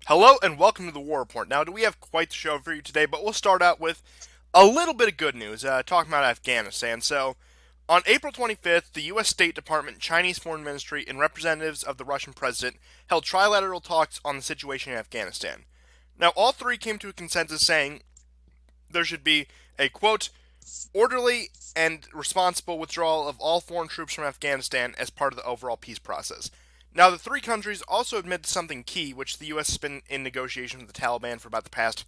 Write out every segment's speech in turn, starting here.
Hello and welcome to the War Report. Now, we have quite the show for you today, but we'll start out with a little bit of good news, talking about Afghanistan. So, on April 25th, the U.S. State Department, Chinese Foreign Ministry, and representatives of the Russian president held trilateral talks on the situation in Afghanistan. Now, all three came to a consensus saying there should be a, quote, orderly and responsible withdrawal of all foreign troops from Afghanistan as part of the overall peace process. Now, the three countries also admitted to something key, which the U.S. has been in negotiations with the Taliban for about the past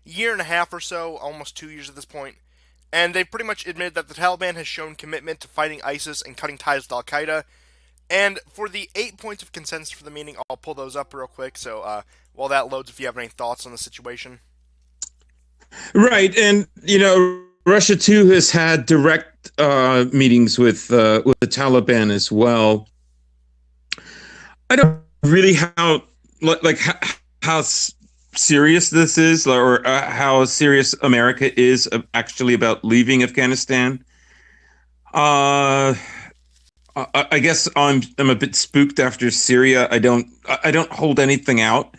year and a half or so, almost 2 years at this point. And they've pretty much admitted that the Taliban has shown commitment to fighting ISIS and cutting ties with Al Qaeda. And for the 8 points of consensus for the meeting, I'll pull those up real quick. So while that loads, if you have any thoughts on the situation. Right, and Russia too has had direct meetings with the Taliban as well. I don't really like how serious this is, or how serious America is actually about leaving Afghanistan. Uh, I guess I'm a bit spooked after Syria. I don't hold anything out.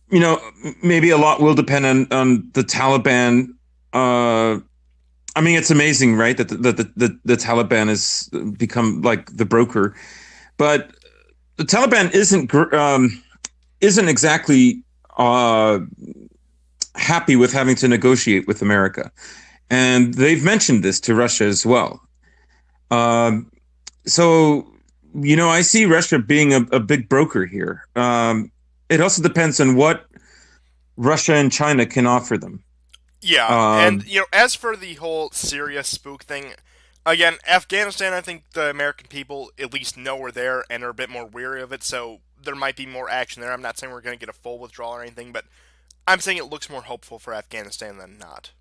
Maybe a lot will depend on the Taliban. I mean, it's amazing, right, that the Taliban has become like the broker, but the Taliban isn't exactly uh, happy with having to negotiate with America, and they've mentioned this to Russia as well. Um, so, I see Russia being a big broker here. It also depends on what Russia and China can offer them. Yeah, and Um, as for the whole Syria spook thing, again, Afghanistan, I think the American people at least know we're there and are a bit more weary of it, so there might be more action there. I'm not saying we're going to get a full withdrawal or anything, but I'm saying it looks more hopeful for Afghanistan than not.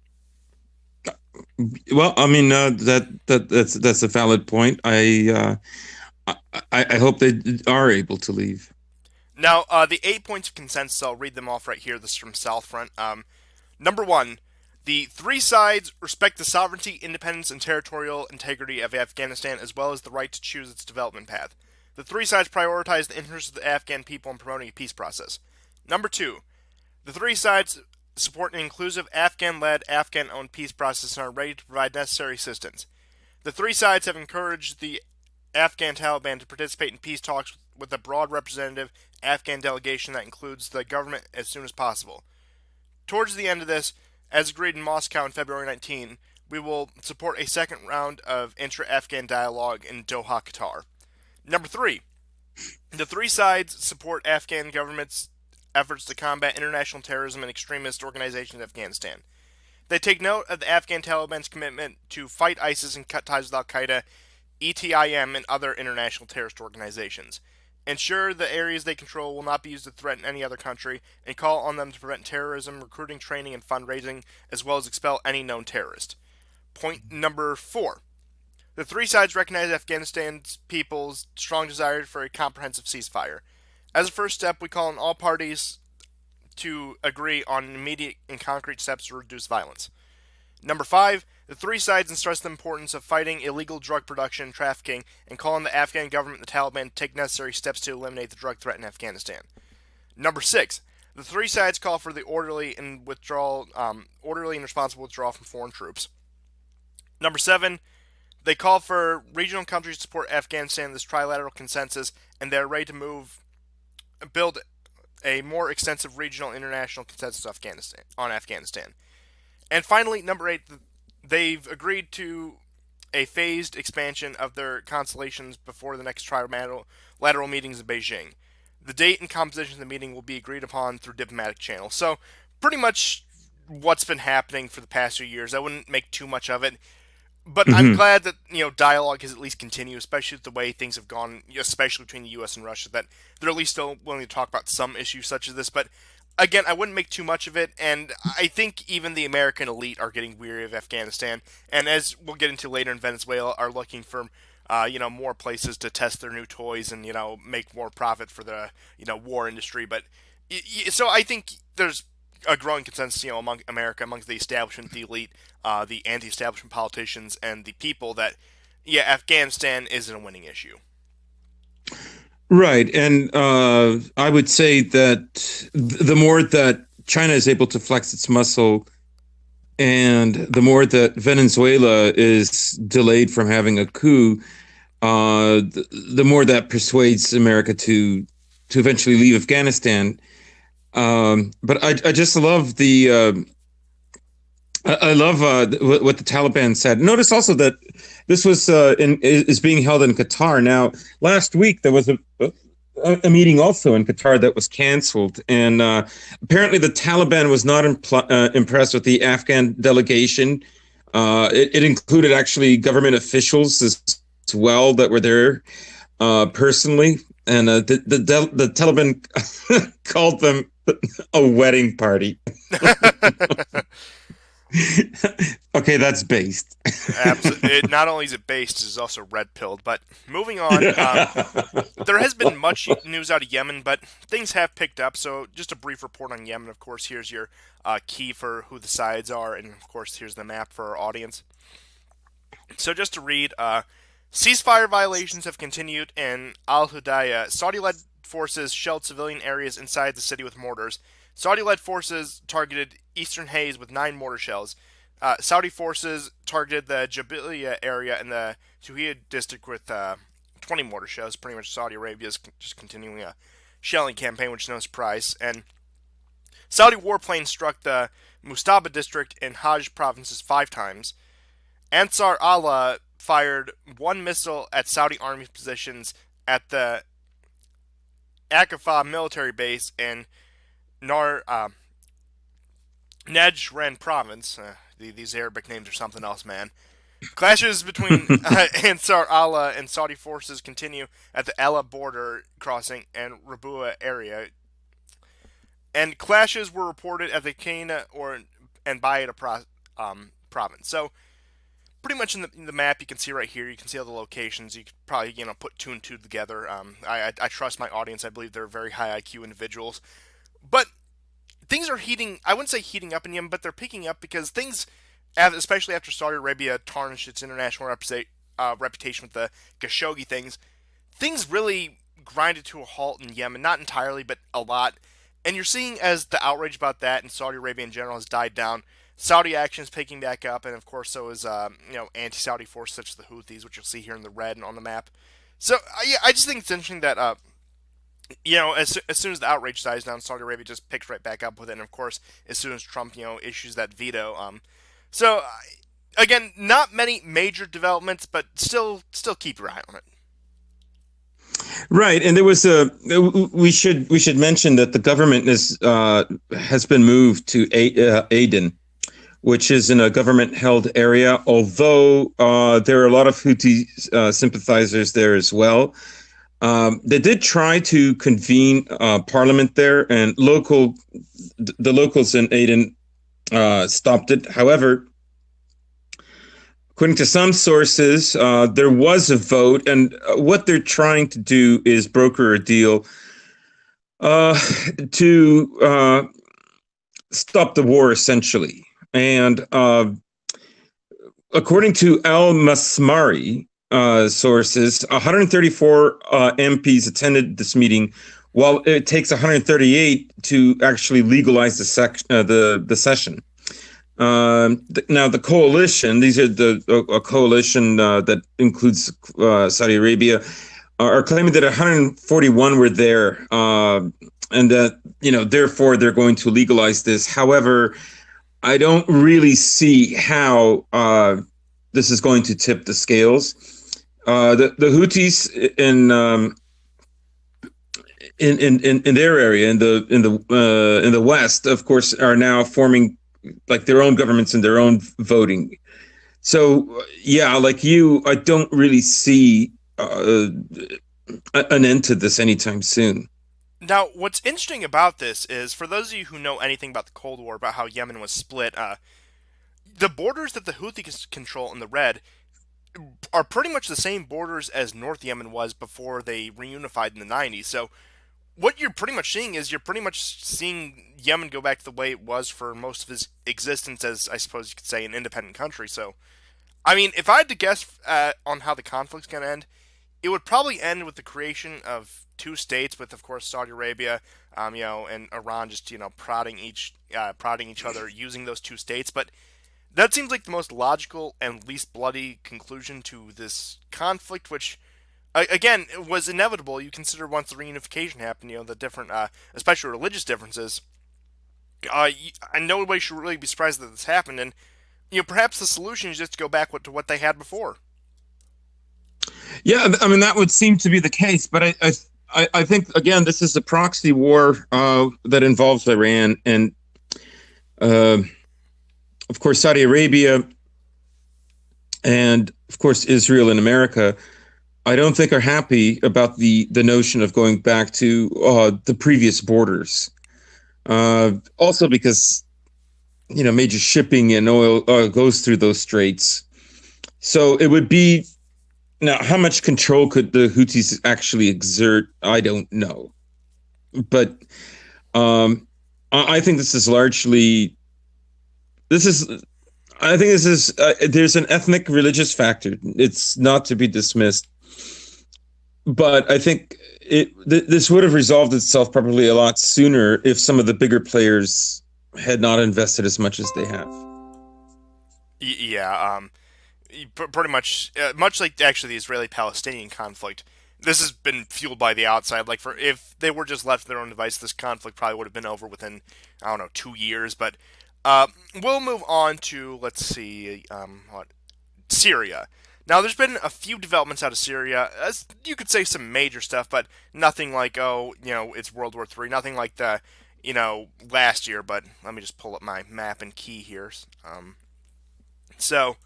well, I mean, that's a valid point. I hope they are able to leave. Now, the 8 points of consensus, I'll read them off right here. This is from Southfront. Number one, the three sides respect the sovereignty, independence, and territorial integrity of Afghanistan, as well as the right to choose its development path. The three sides prioritize the interests of the Afghan people in promoting a peace process. Number two, the three sides support an inclusive Afghan led, Afghan owned peace process and are ready to provide necessary assistance. The three sides have encouraged the Afghan Taliban to participate in peace talks with a broad representative Afghan delegation that includes the government as soon as possible. Towards the end of this, as agreed in Moscow on February 19, we will support a second round of intra Afghan dialogue in Doha, Qatar. Number three, the three sides support Afghan government's efforts to combat international terrorism and extremist organizations in Afghanistan. They take note of the Afghan Taliban's commitment to fight ISIS and cut ties with Al Qaeda, ETIM, and other international terrorist organizations. Ensure the areas they control will not be used to threaten any other country, and call on them to prevent terrorism, recruiting, training, and fundraising, as well as expel any known terrorist. Point number four. The three sides recognize Afghanistan's people's strong desire for a comprehensive ceasefire. As a first step, we call on all parties to agree on immediate and concrete steps to reduce violence. Number five, the three sides stress the importance of fighting illegal drug production and trafficking and call on the Afghan government and the Taliban to take necessary steps to eliminate the drug threat in Afghanistan. Number six, the three sides call for the orderly and responsible withdrawal from foreign troops. Number seven, they call for regional countries to support Afghanistan in this trilateral consensus, and they are ready to build a more extensive regional and international consensus on Afghanistan. And finally, number eight, they've agreed to a phased expansion of their constellations before the next trilateral meetings in Beijing. The date and composition of the meeting will be agreed upon through diplomatic channels. So, pretty much what's been happening for the past few years. I wouldn't make too much of it, but I'm Hmm. glad that dialogue has at least continued, especially with the way things have gone, especially between the U.S. and Russia. That they're at least still willing to talk about some issues such as this. But again, I wouldn't make too much of it, and I think even the American elite are getting weary of Afghanistan, and as we'll get into later in Venezuela, are looking for more places to test their new toys and make more profit for the war industry. But so I think there's a growing consensus, among America, amongst the establishment, the elite, the anti-establishment politicians, and the people that, yeah, Afghanistan isn't a winning issue. Right. And I would say that the more that China is able to flex its muscle and the more that Venezuela is delayed from having a coup, the more that persuades America to eventually leave Afghanistan. But I just love I love what the Taliban said. Notice also that this was is being held in Qatar. Now, last week there was a meeting also in Qatar that was canceled, and apparently the Taliban was not impressed with the Afghan delegation. It included actually government officials as well that were there personally, and the Taliban called them a wedding party. Okay, that's based. Absolutely. Not only is it based, it's also red pilled. But moving on, there has been much news out of Yemen, but things have picked up. So just a brief report on Yemen. Of course, here's your key for who the sides are, and of course, here's the map for our audience. So just to read, ceasefire violations have continued in Al Hudaydah. Saudi-led forces shelled civilian areas inside the city with mortars. Saudi-led forces targeted Eastern Hayes with 9 mortar shells. Saudi forces targeted the Jabiliya area in the Suhiyya district with 20 mortar shells. Pretty much Saudi Arabia is just continuing a shelling campaign, which is no surprise. And Saudi warplanes struck the Mustaba district in Hajj provinces 5 times. Ansar Allah fired 1 missile at Saudi army positions at the Akafah military base in Nar Najran province. These Arabic names are something else, man. Clashes between Ansar Allah and Saudi forces continue at the Ella border crossing and Rabua area, and clashes were reported at the Kana or and Bayada province. So pretty much in the map you can see right here, you can see all the locations. You could probably put two and two together. I trust my audience. I believe they're very high IQ individuals, but things are heating. I wouldn't say heating up in Yemen, but they're picking up because things, especially after Saudi Arabia tarnished its international reputation with the Khashoggi things really grinded to a halt in Yemen. Not entirely, but a lot. And you're seeing as the outrage about that and Saudi Arabia in general has died down, Saudi action is picking back up, and of course so is anti-Saudi forces such as the Houthis, which you'll see here in the red and on the map. So yeah, I just think it's interesting that as soon as the outrage dies down, Saudi Arabia just picks right back up with it. And of course, as soon as Trump, issues that veto, so again, not many major developments, but still keep your eye on it. Right, and there was a we should mention that the government has been moved to Aden, which is in a government held area. Although there are a lot of Houthi sympathizers there as well. They did try to convene parliament there, and the locals in Aden stopped it. However, according to some sources, there was a vote, and what they're trying to do is broker a deal to stop the war, essentially. And according to Al Masmari sources, 134 MPs attended this meeting, while it takes 138 to actually legalize the session. Now, the coalition, these are a coalition that includes Saudi Arabia, are claiming that 141 were there, and that, therefore they're going to legalize this. However, I don't really see how this is going to tip the scales. The Houthis in their area in the West, of course, are now forming like their own governments and their own voting. So yeah, like you, I don't really see an end to this anytime soon. Now, what's interesting about this is, for those of you who know anything about the Cold War, about how Yemen was split, the borders that the Houthis control in the red are pretty much the same borders as North Yemen was before they reunified in the 90s. So what you're pretty much seeing is you're pretty much seeing Yemen go back to the way it was for most of his existence as, I suppose you could say, an independent country. So, I mean, if I had to guess on how the conflict's going to end, it would probably end with the creation of two states, with of course Saudi Arabia, and Iran just prodding each other using those two states. But that seems like the most logical and least bloody conclusion to this conflict, which again was inevitable. You consider once the reunification happened, the different, especially religious differences. And nobody should really be surprised that this happened, and perhaps the solution is just to go back to what they had before. Yeah, I mean that would seem to be the case, but I think again this is a proxy war that involves Iran and uh, of course Saudi Arabia and of course Israel and America. I don't think are happy about the notion of going back to the previous borders. Also because major shipping and oil goes through those straits, so it would be. Now, how much control could the Houthis actually exert? I don't know, but I think this is largely this is. I think this is there's an ethnic religious factor. It's not to be dismissed, but I think this would have resolved itself probably a lot sooner if some of the bigger players had not invested as much as they have. Yeah, pretty much like actually the Israeli-Palestinian conflict. This has been fueled by the outside. Like, for if they were just left to their own device, this conflict probably would have been over within, I don't know, 2 years. But we'll move on to, let's see, Syria. Now, there's been a few developments out of Syria. You could say some major stuff, but nothing like, it's World War III. Nothing like last year. But let me just pull up my map and key here. So,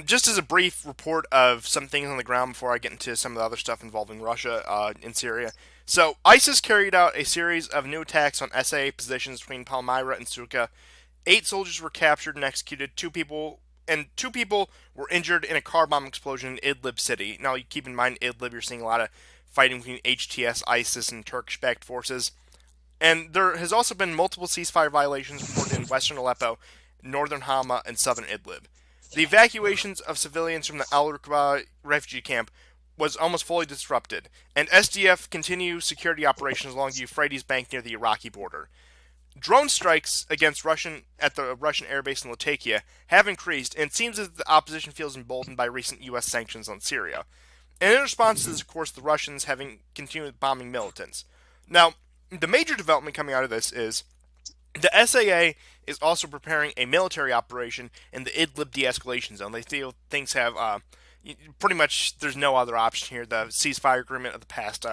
just as a brief report of some things on the ground before I get into some of the other stuff involving Russia in Syria. So, ISIS carried out a series of new attacks on SAA positions between Palmyra and Suqa. 8 soldiers were captured and executed. Two people were injured in a car bomb explosion in Idlib city. Now, you keep in mind Idlib, you're seeing a lot of fighting between HTS, ISIS, and Turkish-backed forces. And there has also been multiple ceasefire violations reported in western Aleppo, northern Hama, and southern Idlib. The evacuations of civilians from the Al Rukba refugee camp was almost fully disrupted, and SDF continues security operations along the Euphrates Bank near the Iraqi border. Drone strikes at the Russian airbase in Latakia have increased, and it seems that the opposition feels emboldened by recent U.S. sanctions on Syria. And in response to this, of course, the Russians having continued bombing militants. Now, the major development coming out of this is the SAA is also preparing a military operation in the Idlib de-escalation zone. They feel things have pretty much there's no other option here. The ceasefire agreement of the past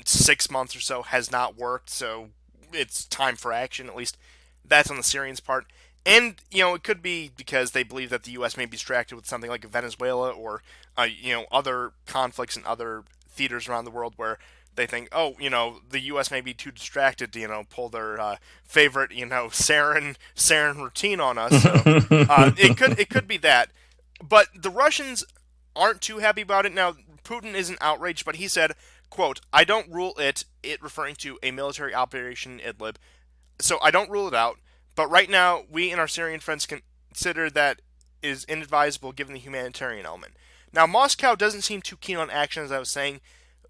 6 months or so has not worked, so it's time for action. At least that's on the Syrians' part. And it could be because they believe that the U.S. may be distracted with something like Venezuela or other conflicts in other theaters around the world where they think, the U.S. may be too distracted to, pull their favorite, sarin routine on us. So it could be that, but the Russians aren't too happy about it. Now, Putin isn't outraged, but he said, "quote I don't rule it referring to a military operation in Idlib. So I don't rule it out, but right now we and our Syrian friends consider that is inadvisable given the humanitarian element." Now, Moscow doesn't seem too keen on action, as I was saying.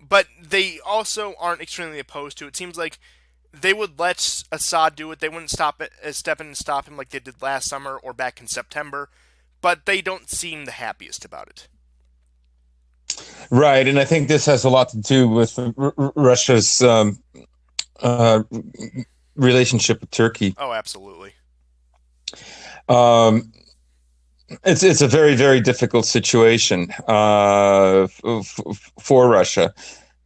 But they also aren't extremely opposed to it. It seems like they would let Assad do it. They wouldn't step in and stop him like they did last summer or back in September. But they don't seem the happiest about it. Right, and I think this has a lot to do with Russia's relationship with Turkey. Oh, absolutely. It's a very, very difficult situation for Russia.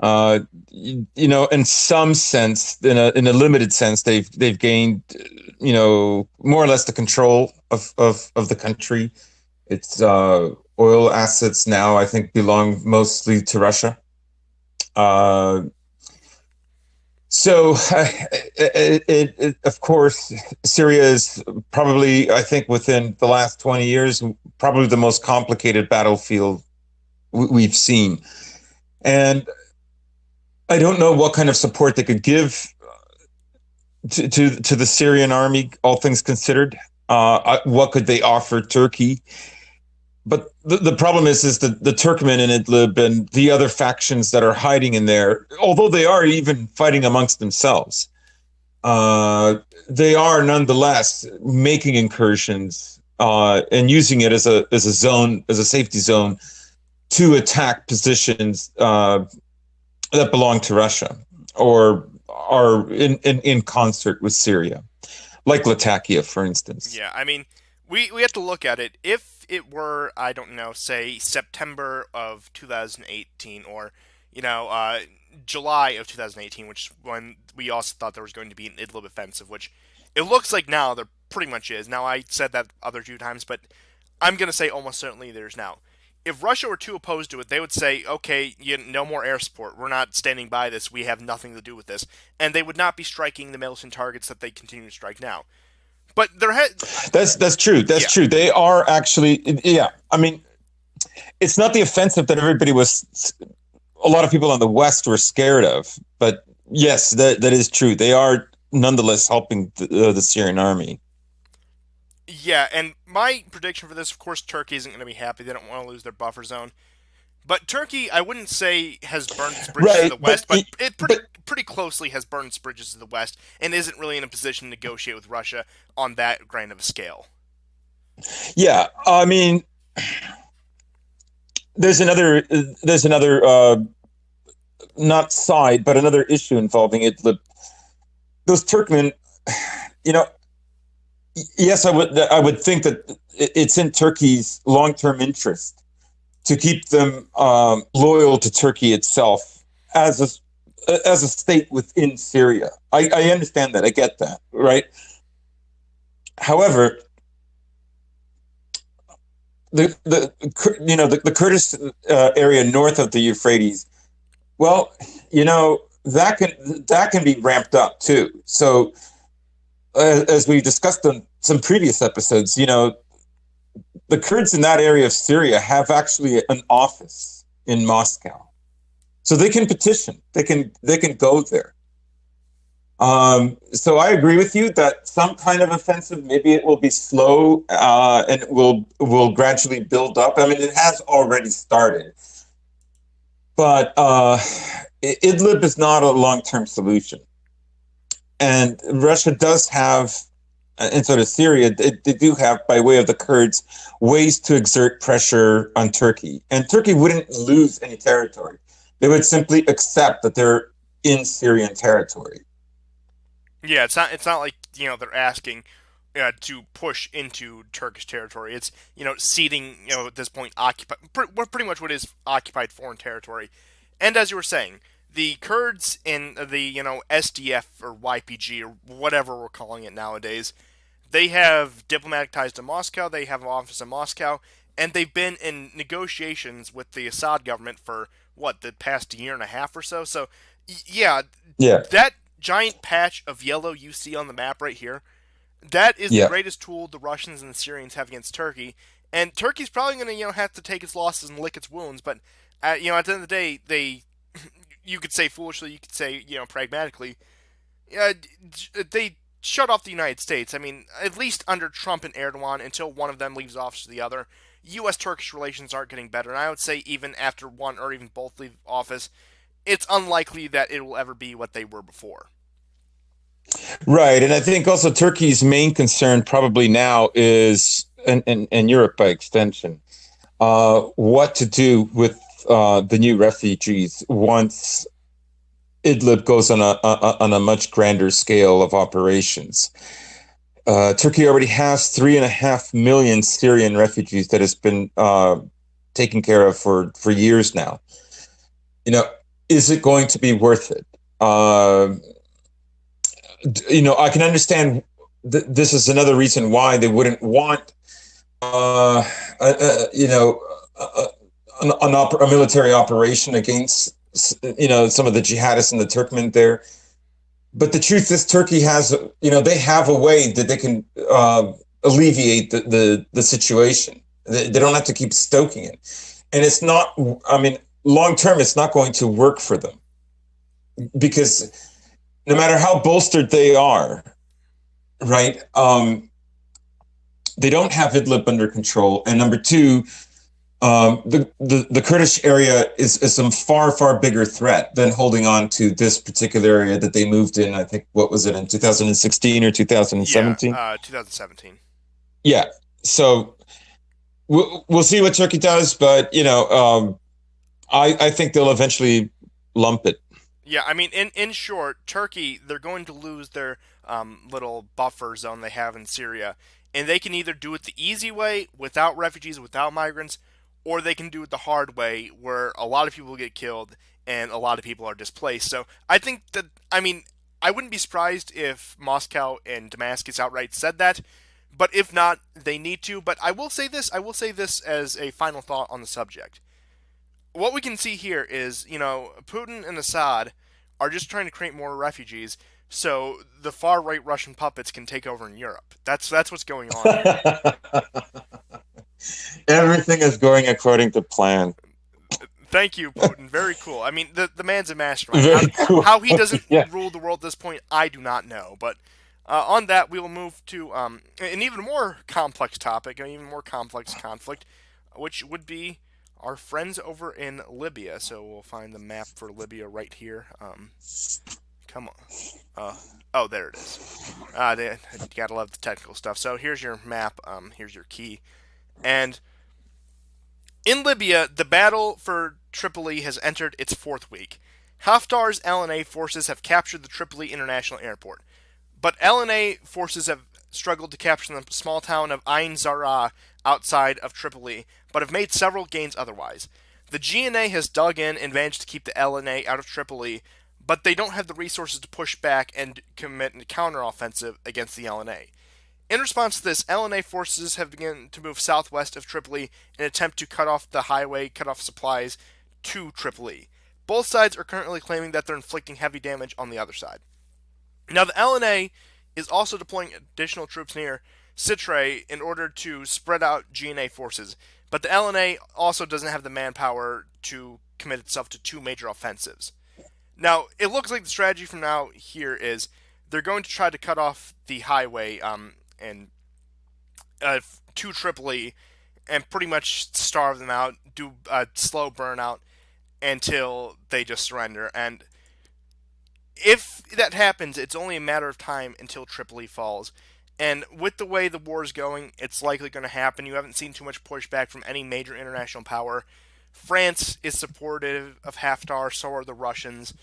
In some sense, in a limited sense, they've gained, more or less the control of the country. Its oil assets now, I think, belong mostly to Russia. So, of course, Syria is probably, I think, within the last 20 years, probably the most complicated battlefield we've seen. And I don't know what kind of support they could give to the Syrian army, all things considered. What could they offer Turkey? but the problem is that the Turkmen in Idlib and the other factions that are hiding in there, although they are even fighting amongst themselves, they are nonetheless making incursions and using it as a zone, as a safety zone, to attack positions that belong to Russia or are in concert with Syria, like Latakia, for instance. Yeah, I mean, we have to look at it. If it were, I don't know, say September of 2018, or July of 2018, which is when we also thought there was going to be an Idlib offensive, which it looks like now there pretty much is. Now I said that other two times, but I'm gonna say almost certainly there's now. If Russia were too opposed to it, they would say, "Okay, no more air support. We're not standing by this. We have nothing to do with this," and they would not be striking the militant targets that they continue to strike now. But there had That's true. That's true. They are actually, yeah. I mean, it's not the offensive that everybody was. A lot of people in the West were scared of, but yes, that is true. They are nonetheless helping the Syrian army. Yeah, and my prediction for this, of course, Turkey isn't going to be happy. They don't want to lose their buffer zone. But Turkey, I wouldn't say has burned its bridges to the west, but it pretty closely has burned its bridges to the west, and isn't really in a position to negotiate with Russia on that grand of a scale. Yeah, I mean, there's another not side, but another issue involving Idlib. Those Turkmen, you know, yes, I would think that it's in Turkey's long-term interest to keep them loyal to Turkey itself as a state within Syria. I understand that. I get that, right? However, the Kurdish area north of the Euphrates, well, that can be ramped up too. So, as we discussed on some previous episodes, the Kurds in that area of Syria have actually an office in Moscow, so they can petition. They can go there. So I agree with you that some kind of offensive, maybe it will be slow and it will gradually build up. I mean, it has already started, but Idlib is not a long-term solution, and Russia does have. And so does Syria. They do have, by way of the Kurds, ways to exert pressure on Turkey. And Turkey wouldn't lose any territory. They would simply accept that they're in Syrian territory. Yeah, it's not like they're asking to push into Turkish territory. It's ceding at this point pretty much what is occupied foreign territory. And as you were saying, the Kurds in the SDF or YPG or whatever we're calling it nowadays, they have diplomatic ties to Moscow. They have an office in Moscow, and they've been in negotiations with the Assad government for what, the past year and a half or so. So, yeah, Yeah. that giant patch of yellow you see on the map right here, that is the Yeah. greatest tool the Russians and the Syrians have against Turkey. And Turkey's probably going to have to take its losses and lick its wounds. But at the end of the day, they you could say foolishly, you could say pragmatically, they shut off the United States. I mean, at least under Trump and Erdogan, until one of them leaves office to the other, U.S.-Turkish relations aren't getting better. And I would say even after one or even both leave office, it's unlikely that it will ever be what they were before. Right. And I think also Turkey's main concern probably now is, and Europe by extension, what to do with the new refugees once Idlib goes on a much grander scale of operations. Turkey already has 3.5 million Syrian refugees that has been taken care of for years now. Is it going to be worth it? I can understand this is another reason why they wouldn't want, a military operation against, some of the jihadists and the Turkmen there. But the truth is, Turkey has, they have a way that they can alleviate the situation. They don't have to keep stoking it. And it's not, I mean, long term, it's not going to work for them, because no matter how bolstered they are, right, they don't have Idlib under control. And number two, the Kurdish area is a far bigger threat than holding on to this particular area that they moved in. I think what was it in 2016 or Yeah, 2017? 2017. Yeah. So we'll see what Turkey does, but I think they'll eventually lump it. Yeah, I mean, in short, Turkey, they're going to lose their little buffer zone they have in Syria, and they can either do it the easy way, without refugees, without migrants, or they can do it the hard way, where a lot of people get killed and a lot of people are displaced. So I think that, I mean, I wouldn't be surprised if Moscow and Damascus outright said that, but if not, they need to. But I will say this as a final thought on the subject. What we can see here is, Putin and Assad are just trying to create more refugees so the far right Russian puppets can take over in Europe. That's what's going on here. Everything is going according to plan. Thank you, Putin. Very cool. I mean, the man's a mastermind. Very cool. How he doesn't Yeah. rule the world at this point, I do not know. But on that, we will move to an even more complex topic, an even more complex conflict, which would be our friends over in Libya. So we'll find the map for Libya right here. Come on. Oh, there it is. You gotta love the technical stuff. So here's your map. Here's your key. And in Libya, the battle for Tripoli has entered its fourth week. Haftar's LNA forces have captured the Tripoli International Airport, but LNA forces have struggled to capture the small town of Ain Zara outside of Tripoli, but have made several gains otherwise. The GNA has dug in and managed to keep the LNA out of Tripoli, but they don't have the resources to push back and commit a counteroffensive against the LNA. In response to this, LNA forces have begun to move southwest of Tripoli in an attempt to cut off the highway, cut off supplies to Tripoli. Both sides are currently claiming that they're inflicting heavy damage on the other side. Now, the LNA is also deploying additional troops near Sitre in order to spread out GNA forces, but the LNA also doesn't have the manpower to commit itself to two major offensives. Now, it looks like the strategy from now here is they're going to try to cut off the highway and to Tripoli and pretty much starve them out, do a slow burnout until they just surrender. And if that happens, it's only a matter of time until Tripoli falls. And with the way the war is going, it's likely going to happen. You haven't seen too much pushback from any major international power. France is supportive of Haftar, so are the Russians.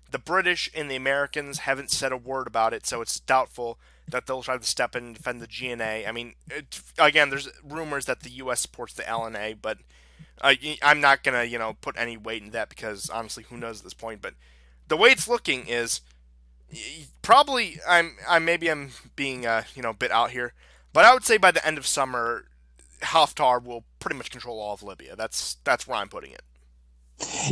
The British and the Americans haven't said a word about it, so it's doubtful that they'll try to step in and defend the GNA. I mean, again, there's rumors that the U.S. supports the LNA, but I'm not gonna, put any weight in that because honestly, who knows at this point. But the way it's looking is probably I'm being a bit out here, but I would say by the end of summer, Haftar will pretty much control all of Libya. That's where I'm putting it.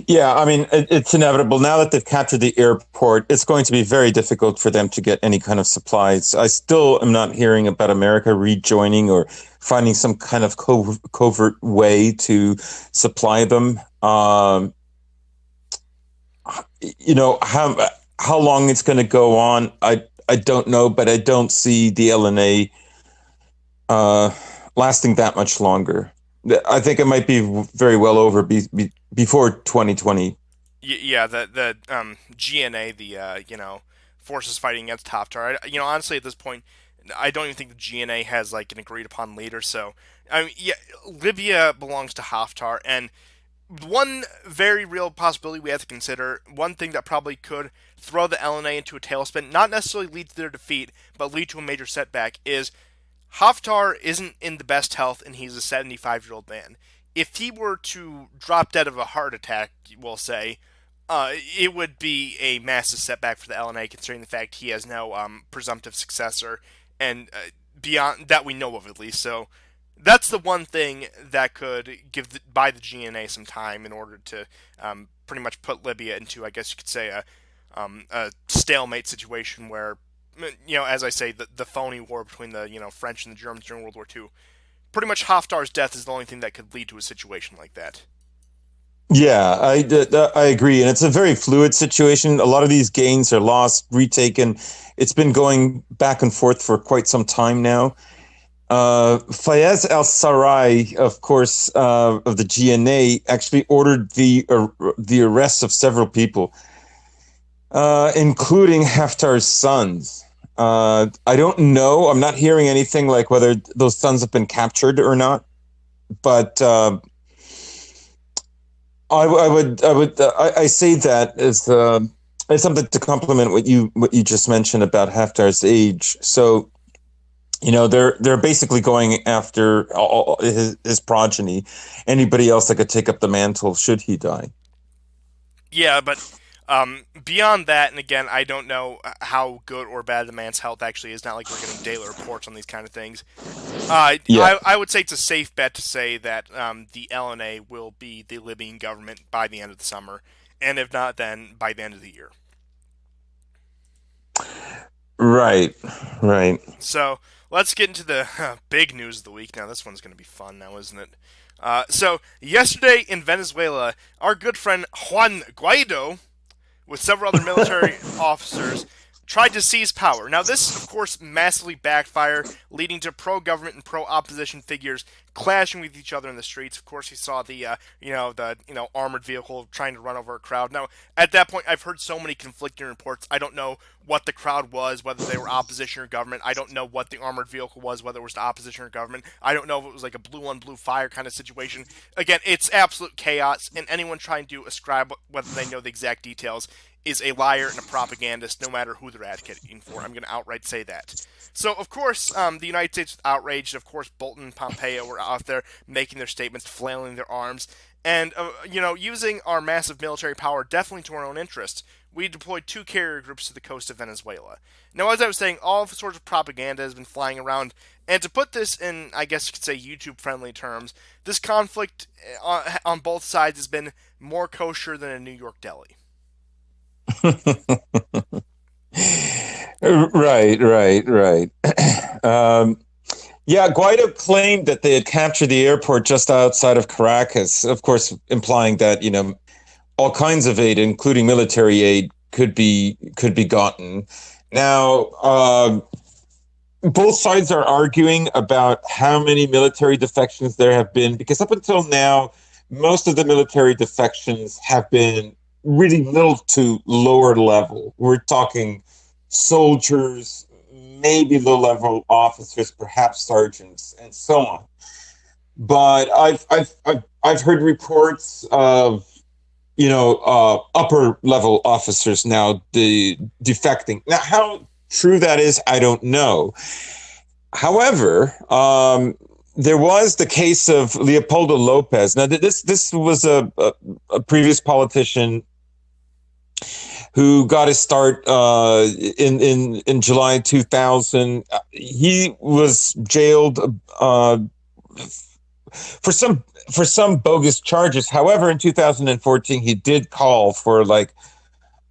Yeah, I mean, it's inevitable. Now that they've captured the airport, it's going to be very difficult for them to get any kind of supplies. I still am not hearing about America rejoining or finding some kind of covert way to supply them. How long it's going to go on, I don't know, but I don't see the LNA lasting that much longer. I think it might be very well over before 2020. Yeah, the GNA, the forces fighting against Haftar. Honestly, at this point, I don't even think the GNA has like an agreed upon leader. So, I mean, yeah, Libya belongs to Haftar, and one very real possibility we have to consider, one thing that probably could throw the LNA into a tailspin, not necessarily lead to their defeat, but lead to a major setback, is Haftar isn't in the best health, and he's a 75-year-old man. If he were to drop dead of a heart attack, we'll say, it would be a massive setback for the LNA, considering the fact he has no presumptive successor, and beyond that we know of at least. So that's the one thing that could buy the GNA some time in order to pretty much put Libya into, I guess you could say, a stalemate situation where, as I say, the phony war between the French and the Germans during World War II. Pretty much Haftar's death is the only thing that could lead to a situation like that. Yeah, I agree, and it's a very fluid situation. A lot of these gains are lost, retaken. It's been going back and forth for quite some time now. Fayez al-Sarraj, of course, of the GNA, actually ordered the arrest of several people, including Haftar's sons. I don't know. I'm not hearing anything like whether those sons have been captured or not. But I say that as something to complement what you just mentioned about Haftar's age. So they're basically going after all his progeny, anybody else that could take up the mantle should he die. Yeah, but beyond that, and again, I don't know how good or bad the man's health actually is. Not like we're getting daily reports on these kind of things. Yeah. I would say it's a safe bet to say that the LNA will be the Libyan government by the end of the summer, and if not, then by the end of the year. Right. Right. So let's get into the big news of the week. Now, this one's going to be fun now, isn't it? So, yesterday in Venezuela, our good friend Juan Guaido, with several other military officers, tried to seize power. Now, this, of course, massively backfired, leading to pro-government and pro-opposition figures clashing with each other in the streets. Of course, you saw the, armored vehicle trying to run over a crowd. Now, at that point, I've heard so many conflicting reports. I don't know what the crowd was, whether they were opposition or government. I don't know what the armored vehicle was, whether it was the opposition or government. I don't know if it was like a blue on blue fire kind of situation. Again, it's absolute chaos, and anyone trying to ascribe whether they know the exact details is a liar and a propagandist, no matter who they're advocating for. I'm going to outright say that. So, of course, the United States was outraged. Of course, Bolton and Pompeo were out there making their statements, flailing their arms, and, using our massive military power definitely to our own interest. We deployed 2 carrier groups to the coast of Venezuela. Now, as I was saying, all sorts of propaganda has been flying around, and to put this in, I guess you could say, YouTube-friendly terms, this conflict on both sides has been more kosher than a New York deli. Right. Yeah, Guaido claimed that they had captured the airport just outside of Caracas, of course, implying that, all kinds of aid, including military aid, could be gotten. Now, both sides are arguing about how many military defections there have been, because up until now, most of the military defections have been really little to lower level. We're talking soldiers, maybe low level officers, perhaps sergeants, and so on. But I've heard reports of upper level officers now defecting. Now, how true that is, I don't know. However, there was the case of Leopoldo Lopez. Now, this was a previous politician who got his start in July 2000. He was jailed for some bogus charges. However, in 2014, he did call for like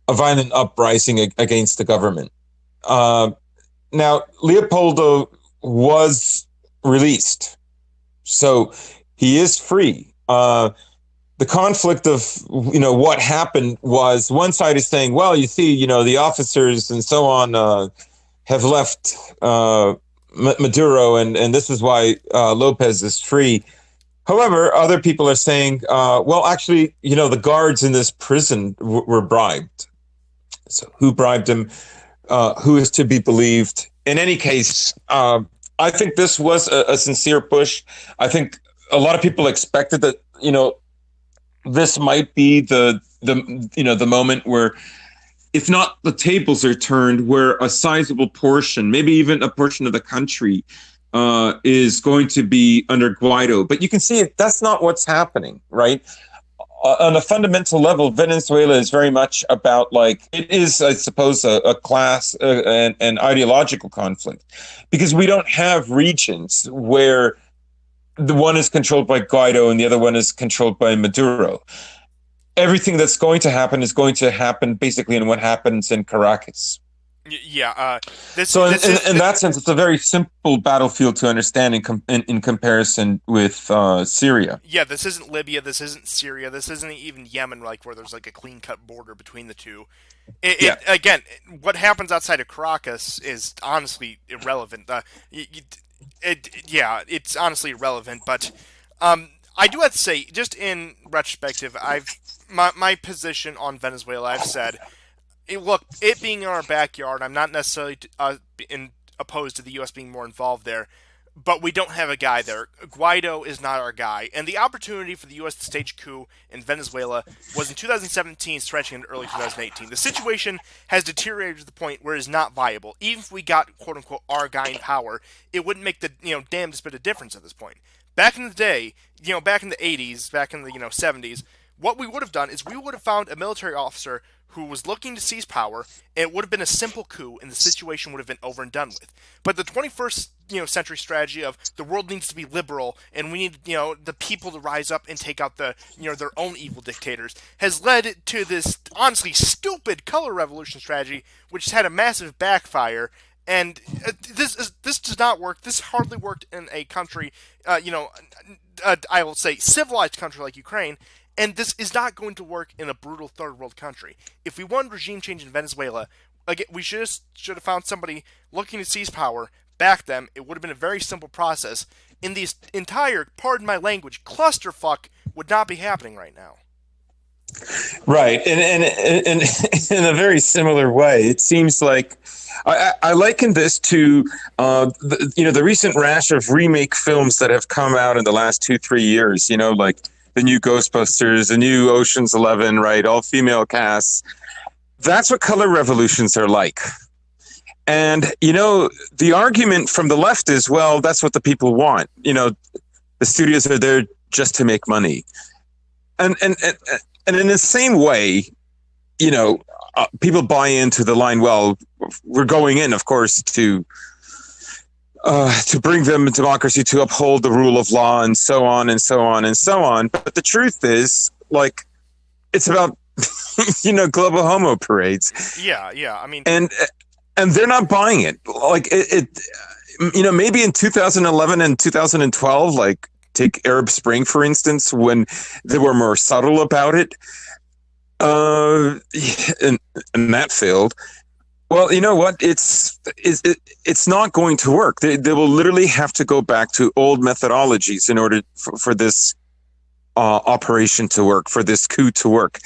a violent uprising against the government. Now, Leopoldo was released, so he is free. The conflict of what happened was one side is saying, well, you see, the officers and so on have left Maduro, and this is why Lopez is free. However, other people are saying, well, actually, the guards in this prison were bribed. So who bribed him? Who is to be believed? In any case, I think this was a sincere push. I think a lot of people expected that, this might be the moment where, if not the tables are turned, where a sizable portion, maybe even a portion of the country, is going to be under Guaido. But you can see that's not what's happening, right? On a fundamental level, Venezuela is very much about, it is, I suppose, a class and ideological conflict, because we don't have regions where the one is controlled by Guaido and the other one is controlled by Maduro. Everything that's going to happen is going to happen basically in what happens in Caracas. Yeah. In that sense, it's a very simple battlefield to understand in comparison with Syria. Yeah, this isn't Libya. This isn't Syria. This isn't even Yemen, where there's a clean cut border between the two. Again, what happens outside of Caracas is honestly irrelevant. Yeah, it's honestly irrelevant, but I do have to say, just in retrospective, my position on Venezuela. I've said, look, it being in our backyard, I'm not necessarily opposed to the U.S. being more involved there, but we don't have a guy there. Guaido is not our guy, and the opportunity for the U.S. to stage a coup in Venezuela was in 2017, stretching into early 2018. The situation has deteriorated to the point where it is not viable. Even if we got quote unquote our guy in power, it wouldn't make the damnedest bit of difference at this point. Back in the day, back in the 80s, back in the 70s, what we would have done is we would have found a military officer who was looking to seize power, and it would have been a simple coup, and the situation would have been over and done with. But the 21st century strategy of the world needs to be liberal, and we need the people to rise up and take out their own evil dictators has led to this honestly stupid color revolution strategy, which has had a massive backfire. And this does not work. This hardly worked in a country, I will say, civilized country like Ukraine, and this is not going to work in a brutal third world country. If we want regime change in Venezuela, again, we should have found somebody looking to seize power, back them. It would have been a very simple process. In the entire, pardon my language, clusterfuck would not be happening right now. Right, and in a very similar way, it seems like I liken this to the recent rash of remake films that have come out in the last 2 3 years. Like the new Ghostbusters, the new Ocean's 11, right? All female casts. That's what color revolutions are like. And the argument from the left is, well, that's what the people want. The studios are there just to make money, and in the same way, people buy into the line. Well, we're going in, of course, to bring them democracy, to uphold the rule of law, and so on and so on and so on. But the truth is, like, it's about global homo parades. Yeah. I mean, and they're not buying it. Like maybe in 2011 and 2012, like take Arab Spring for instance, when they were more subtle about it, and that failed. Well, you know what? It's not going to work. They will literally have to go back to old methodologies in order for this operation to work, for this coup to work.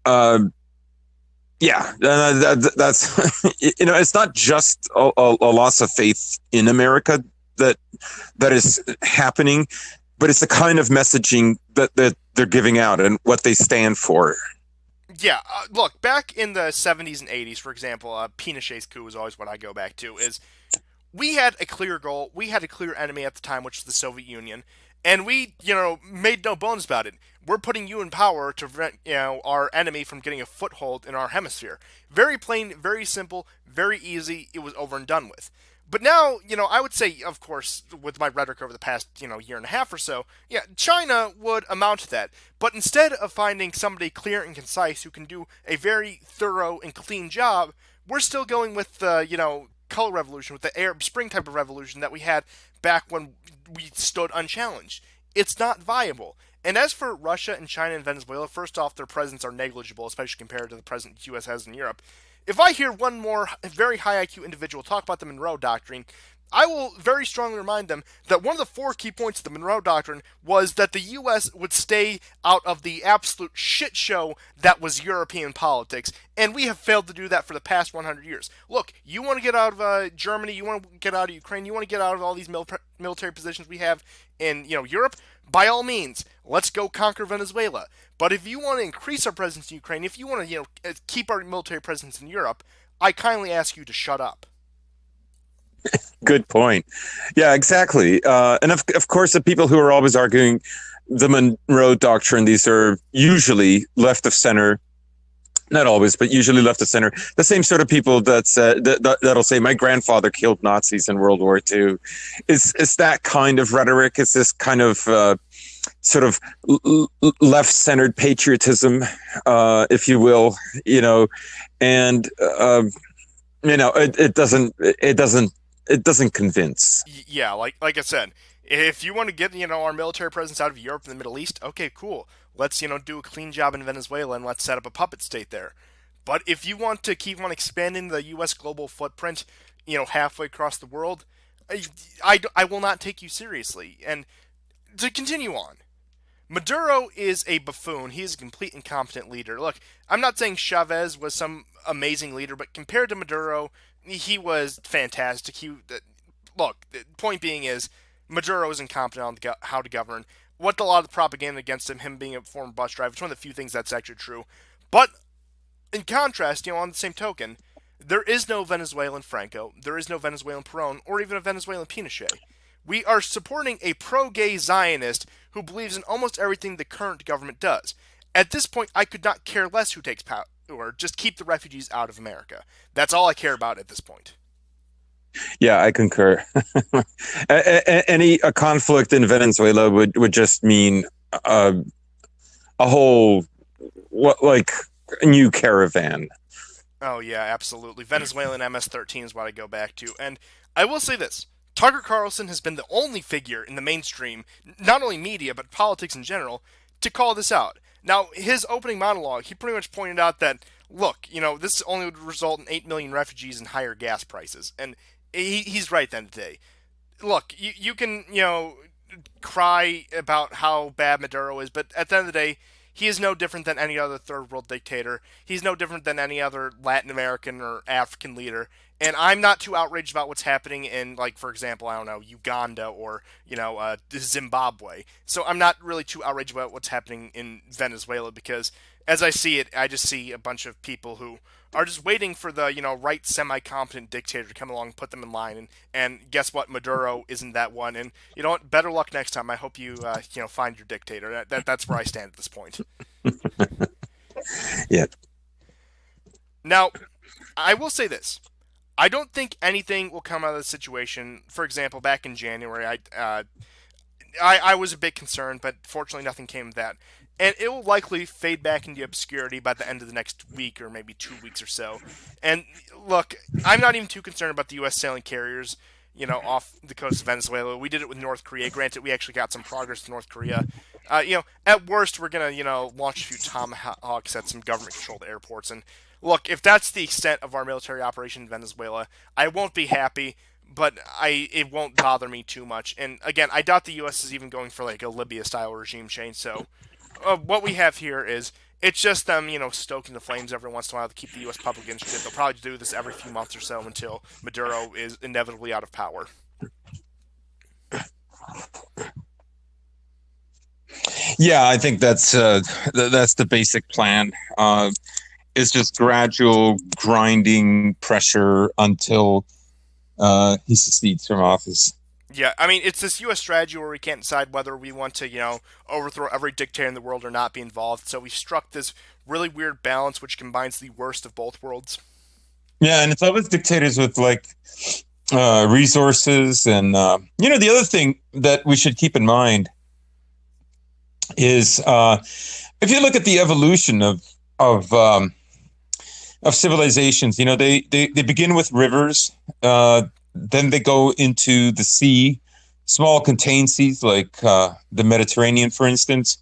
That's it's not just a loss of faith in America that is happening, but it's the kind of messaging that they're giving out and what they stand for. Yeah, look, back in the 70s and 80s, for example, Pinochet's coup is always what I go back to, is we had a clear goal, we had a clear enemy at the time, which was the Soviet Union, and we, made no bones about it. We're putting you in power to prevent, our enemy from getting a foothold in our hemisphere. Very plain, very simple, very easy, it was over and done with. But now, I would say, of course, with my rhetoric over the past, year and a half or so, yeah, China would amount to that. But instead of finding somebody clear and concise who can do a very thorough and clean job, we're still going with the, color revolution, with the Arab Spring type of revolution that we had back when we stood unchallenged. It's not viable. And as for Russia and China and Venezuela, first off, their presence are negligible, especially compared to the presence the U.S. has in Europe. If I hear one more very high IQ individual talk about the Monroe Doctrine, I will very strongly remind them that one of the four key points of the Monroe Doctrine was that the U.S. would stay out of the absolute shit show that was European politics, and we have failed to do that for the past 100 years. Look, you want to get out of Germany, you want to get out of Ukraine, you want to get out of all these military positions we have in Europe. By all means, let's go conquer Venezuela. But if you want to increase our presence in Ukraine, if you want to keep our military presence in Europe, I kindly ask you to shut up. Good point. Yeah, exactly. And of course, the people who are always arguing the Monroe Doctrine, these are usually left of center. Not always, but usually left of center. The same sort of people that'll say, "My grandfather killed Nazis in World War II." It's that kind of rhetoric. It's this kind of sort of left-centered patriotism, if you will. And it doesn't convince. Yeah, like I said, if you want to get our military presence out of Europe and the Middle East, okay, cool. Let's do a clean job in Venezuela and let's set up a puppet state there. But if you want to keep on expanding the U.S. global footprint, halfway across the world, I will not take you seriously. And to continue on, Maduro is a buffoon. He is a complete incompetent leader. Look, I'm not saying Chavez was some amazing leader, but compared to Maduro, he was fantastic. Look, the point being is Maduro is incompetent on how to govern. What a lot of the propaganda against him being a former bus driver, it's one of the few things that's actually true. But in contrast, on the same token, there is no Venezuelan Franco, there is no Venezuelan Perón, or even a Venezuelan Pinochet. We are supporting a pro-gay Zionist who believes in almost everything the current government does. At this point, I could not care less who takes power, or just keep the refugees out of America. That's all I care about at this point. Yeah, I concur. Any a conflict in Venezuela would just mean a whole like a new caravan. Oh yeah, absolutely. Venezuelan MS-13 is what I go back to, and I will say this: Tucker Carlson has been the only figure in the mainstream, not only media but politics in general, to call this out. Now, his opening monologue, he pretty much pointed out that, look, this only would result in 8 million refugees and higher gas prices, and he's right then today. Look, you can, cry about how bad Maduro is, but at the end of the day, he is no different than any other third world dictator. He's no different than any other Latin American or African leader. And I'm not too outraged about what's happening in, like, for example, I don't know, Uganda or, Zimbabwe. So I'm not really too outraged about what's happening in Venezuela because, as I see it, I just see a bunch of people who are just waiting for the, right semi-competent dictator to come along and put them in line. And guess what? Maduro isn't that one. And you know what? Better luck next time. I hope you, find your dictator. That's where I stand at this point. Yeah. Now, I will say this. I don't think anything will come out of this situation. For example, back in January, I was a bit concerned, but fortunately nothing came of that. And it will likely fade back into obscurity by the end of the next week or maybe 2 weeks or so. And look, I'm not even too concerned about the U.S. sailing carriers, off the coast of Venezuela. We did it with North Korea. Granted, we actually got some progress with North Korea. At worst, we're going to, launch a few Tomahawks at some government-controlled airports. And look, if that's the extent of our military operation in Venezuela, I won't be happy, but it won't bother me too much. And again, I doubt the U.S. is even going for like a Libya-style regime change. So what we have here is it's just them, stoking the flames every once in a while to keep the U.S. public interested. They'll probably do this every few months or so until Maduro is inevitably out of power. Yeah, I think that's the basic plan. It's just gradual grinding pressure until he succeeds from office. Yeah, I mean, it's this U.S. strategy where we can't decide whether we want to, overthrow every dictator in the world or not be involved. So we struck this really weird balance which combines the worst of both worlds. Yeah, and it's always dictators with like resources, and the other thing that we should keep in mind is if you look at the evolution of civilizations, they begin with rivers. Then they go into the sea, small contained seas like the Mediterranean, for instance,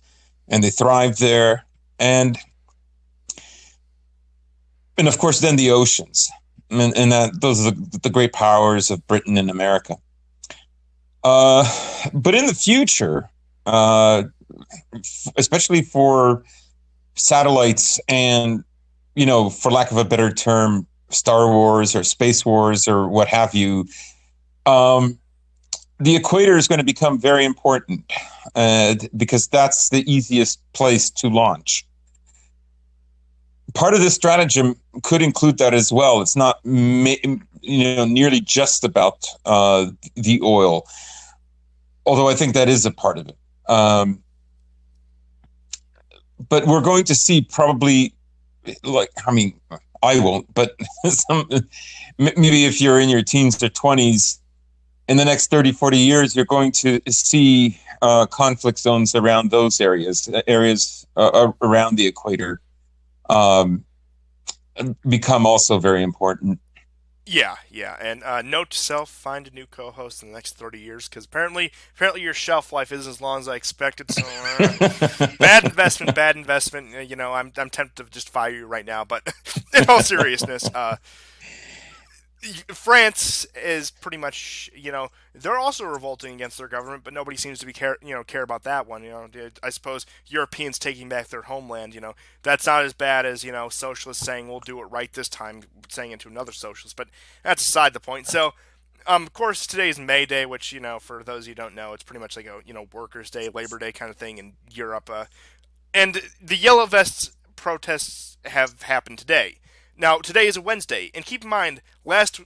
and they thrive there. And of course, then the oceans, and that those are the great powers of Britain and America. But in the future, especially for satellites and, for lack of a better term, Star Wars or Space Wars or what have you, the equator is going to become very important because that's the easiest place to launch. Part of this stratagem could include that as well. It's not, nearly just about the oil, although I think that is a part of it. But we're going to see probably, I won't, but maybe if you're in your teens or 20s, in the next 30, 40 years, you're going to see conflict zones around those areas around the equator become also very important. Yeah, and note to self: find a new co-host in the next 30 years, because apparently your shelf life isn't as long as I expected. So bad investment. I'm tempted to just fire you right now. But in all seriousness, France is pretty much, they're also revolting against their government, but nobody seems to be care about that one. I suppose Europeans taking back their homeland, that's not as bad as socialists saying we'll do it right this time, saying it to another socialist. But that's aside the point. So, of course, today is May Day, which for those of you who don't know, it's pretty much like a Workers' Day, Labor Day kind of thing in Europe. And the Yellow Vests protests have happened today. Now, today is a Wednesday, and keep in mind, last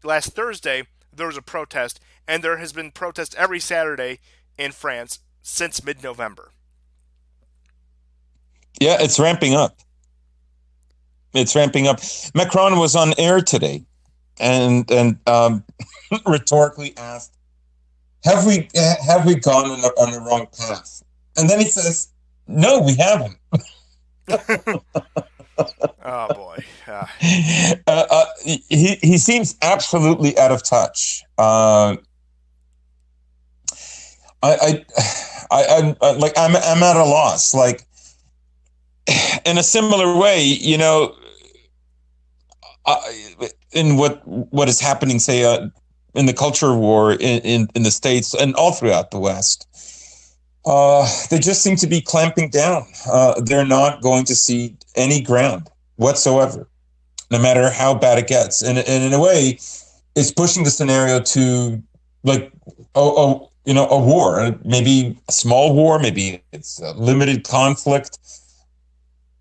Thursday, there was a protest, and there has been protests every Saturday in France since mid-November. Yeah, it's ramping up. It's ramping up. Macron was on air today, and rhetorically asked, "Have we gone on the wrong path?" And then he says, "No, we haven't." Oh boy. He seems absolutely out of touch. I, I'm at a loss. Like, in a similar way, in what is happening, say, in the culture war in the States and all throughout the West, they just seem to be clamping down. They're not going to cede any ground whatsoever, no matter how bad it gets. And in a way, it's pushing the scenario to like a war, maybe a small war, maybe it's a limited conflict,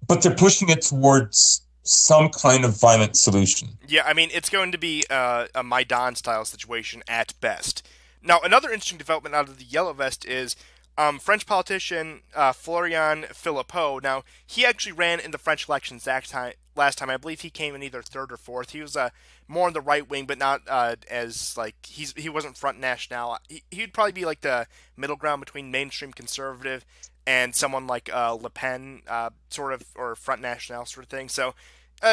but they're pushing it towards some kind of violent solution. Yeah, I mean, it's going to be a Maidan style situation at best. Now, another interesting development out of the Yellow Vest is French politician Florian Philippot. Now, he actually ran in the French elections last time. I believe he came in either third or fourth. He was more on the right wing, but not as like he wasn't Front National. He'd probably be like the middle ground between mainstream conservative and someone like Le Pen, sort of, or Front National sort of thing. So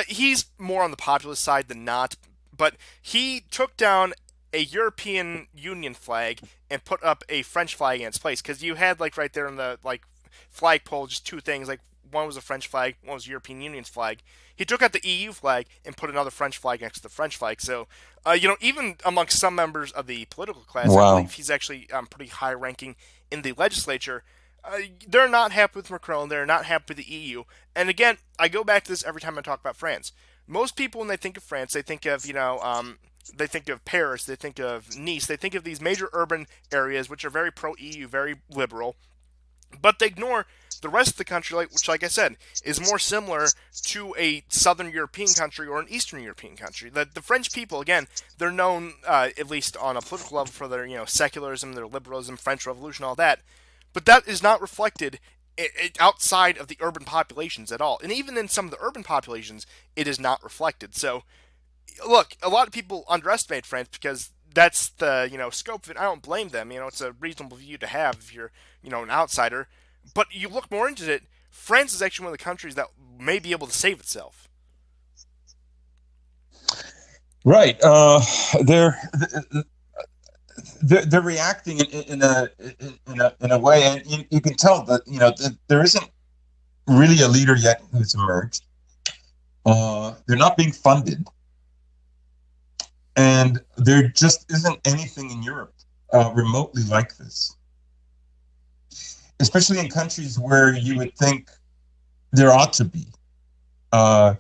he's more on the populist side than not. But he took down a European Union flag and put up a French flag in its place, because you had like right there in the like flagpole just two things, like one was a French flag, one was European Union's flag. He took out the EU flag and put another French flag next to the French flag. So, even amongst some members of the political class, I Wow. believe he's actually pretty high ranking in the legislature. They're not happy with Macron. They're not happy with the EU. And again, I go back to this every time I talk about France. Most people, when they think of France, they think of they think of Paris, they think of Nice, they think of these major urban areas which are very pro EU, very liberal, but they ignore the rest of the country, which, like I said, is more similar to a Southern European country or an Eastern European country. The French people, again, they're known, at least on a political level, for their secularism, their liberalism, French Revolution, all that. But that is not reflected outside of the urban populations at all. And even in some of the urban populations, it is not reflected. So, look, a lot of people underestimate France because that's the scope of it. I don't blame them. It's a reasonable view to have if you're an outsider. But you look more into it, France is actually one of the countries that may be able to save itself. Right. They're reacting in a way, and you can tell that that there isn't really a leader yet who's emerged. They're not being funded, and there just isn't anything in Europe remotely like this, especially in countries where you would think there ought to be. Uh,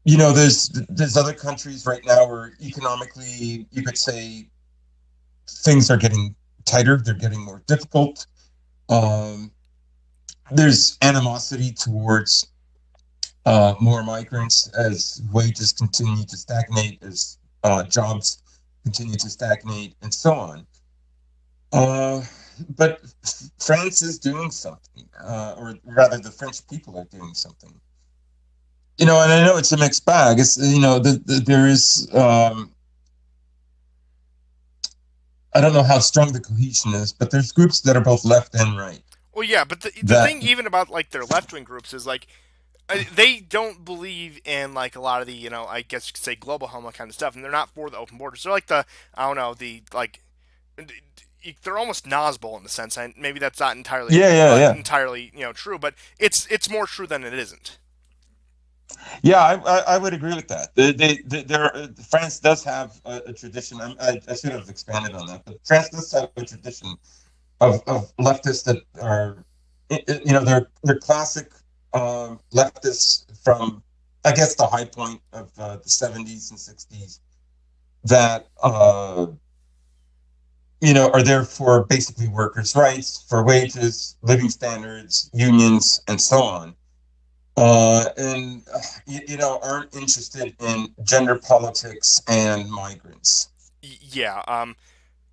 there's other countries right now where economically you could say things are getting tighter, they're getting more difficult. Um, there's animosity towards more migrants as wages continue to stagnate, as jobs continue to stagnate, and so on. Uh, but France is doing something, or rather, the French people are doing something. And I know it's a mixed bag. It's there is. I don't know how strong the cohesion is, but there's groups that are both left and right. Well, yeah, but the That thing even about like their left wing groups is like they don't believe in like a lot of the I guess you could say global homo kind of stuff, and they're not for the open borders. They're like the I don't know the like they're almost Nazbol in the sense. And maybe that's not entirely yeah, yeah, yeah. entirely true, but it's more true than it isn't. Yeah, I would agree with that. France does have a tradition. I should have expanded on that, but France does have a tradition of leftists that are, they're classic leftists from, I guess, the high point of the 70s and 60s that are there for basically workers' rights, for wages, living standards, unions, and so on. And aren't interested in gender politics and migrants. Yeah.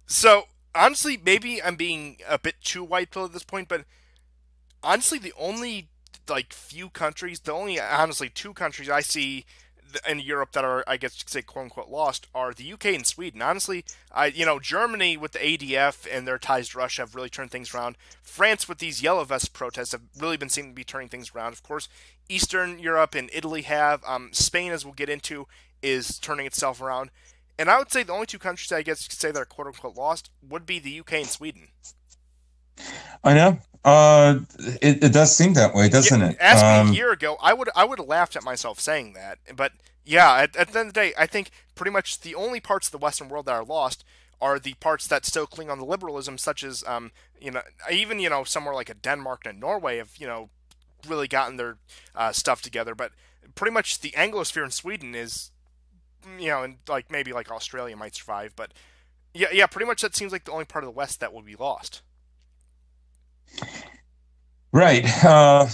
So honestly, maybe I'm being a bit too white pill at this point, but honestly, the only like few countries, the only honestly two countries I see in Europe that are, I guess you could say, quote unquote, lost are the UK and Sweden. Honestly, Germany with the ADF and their ties to Russia have really turned things around. France with these yellow vest protests have really been seen to be turning things around. Of course, Eastern Europe and Italy have. Spain, as we'll get into, is turning itself around. And I would say the only two countries I guess you could say that are quote unquote lost would be the UK and Sweden. I know. It does seem that way, Yeah, doesn't it? ask me a year ago, I would have laughed at myself saying that. But yeah, at the end of the day, I think pretty much the only parts of the Western world that are lost are the parts that still cling on to liberalism, such as even somewhere like a Denmark and a Norway have really gotten their stuff together. But pretty much the Anglosphere in Sweden is and like maybe like Australia might survive, but yeah, pretty much that seems like the only part of the West that will be lost. Right. I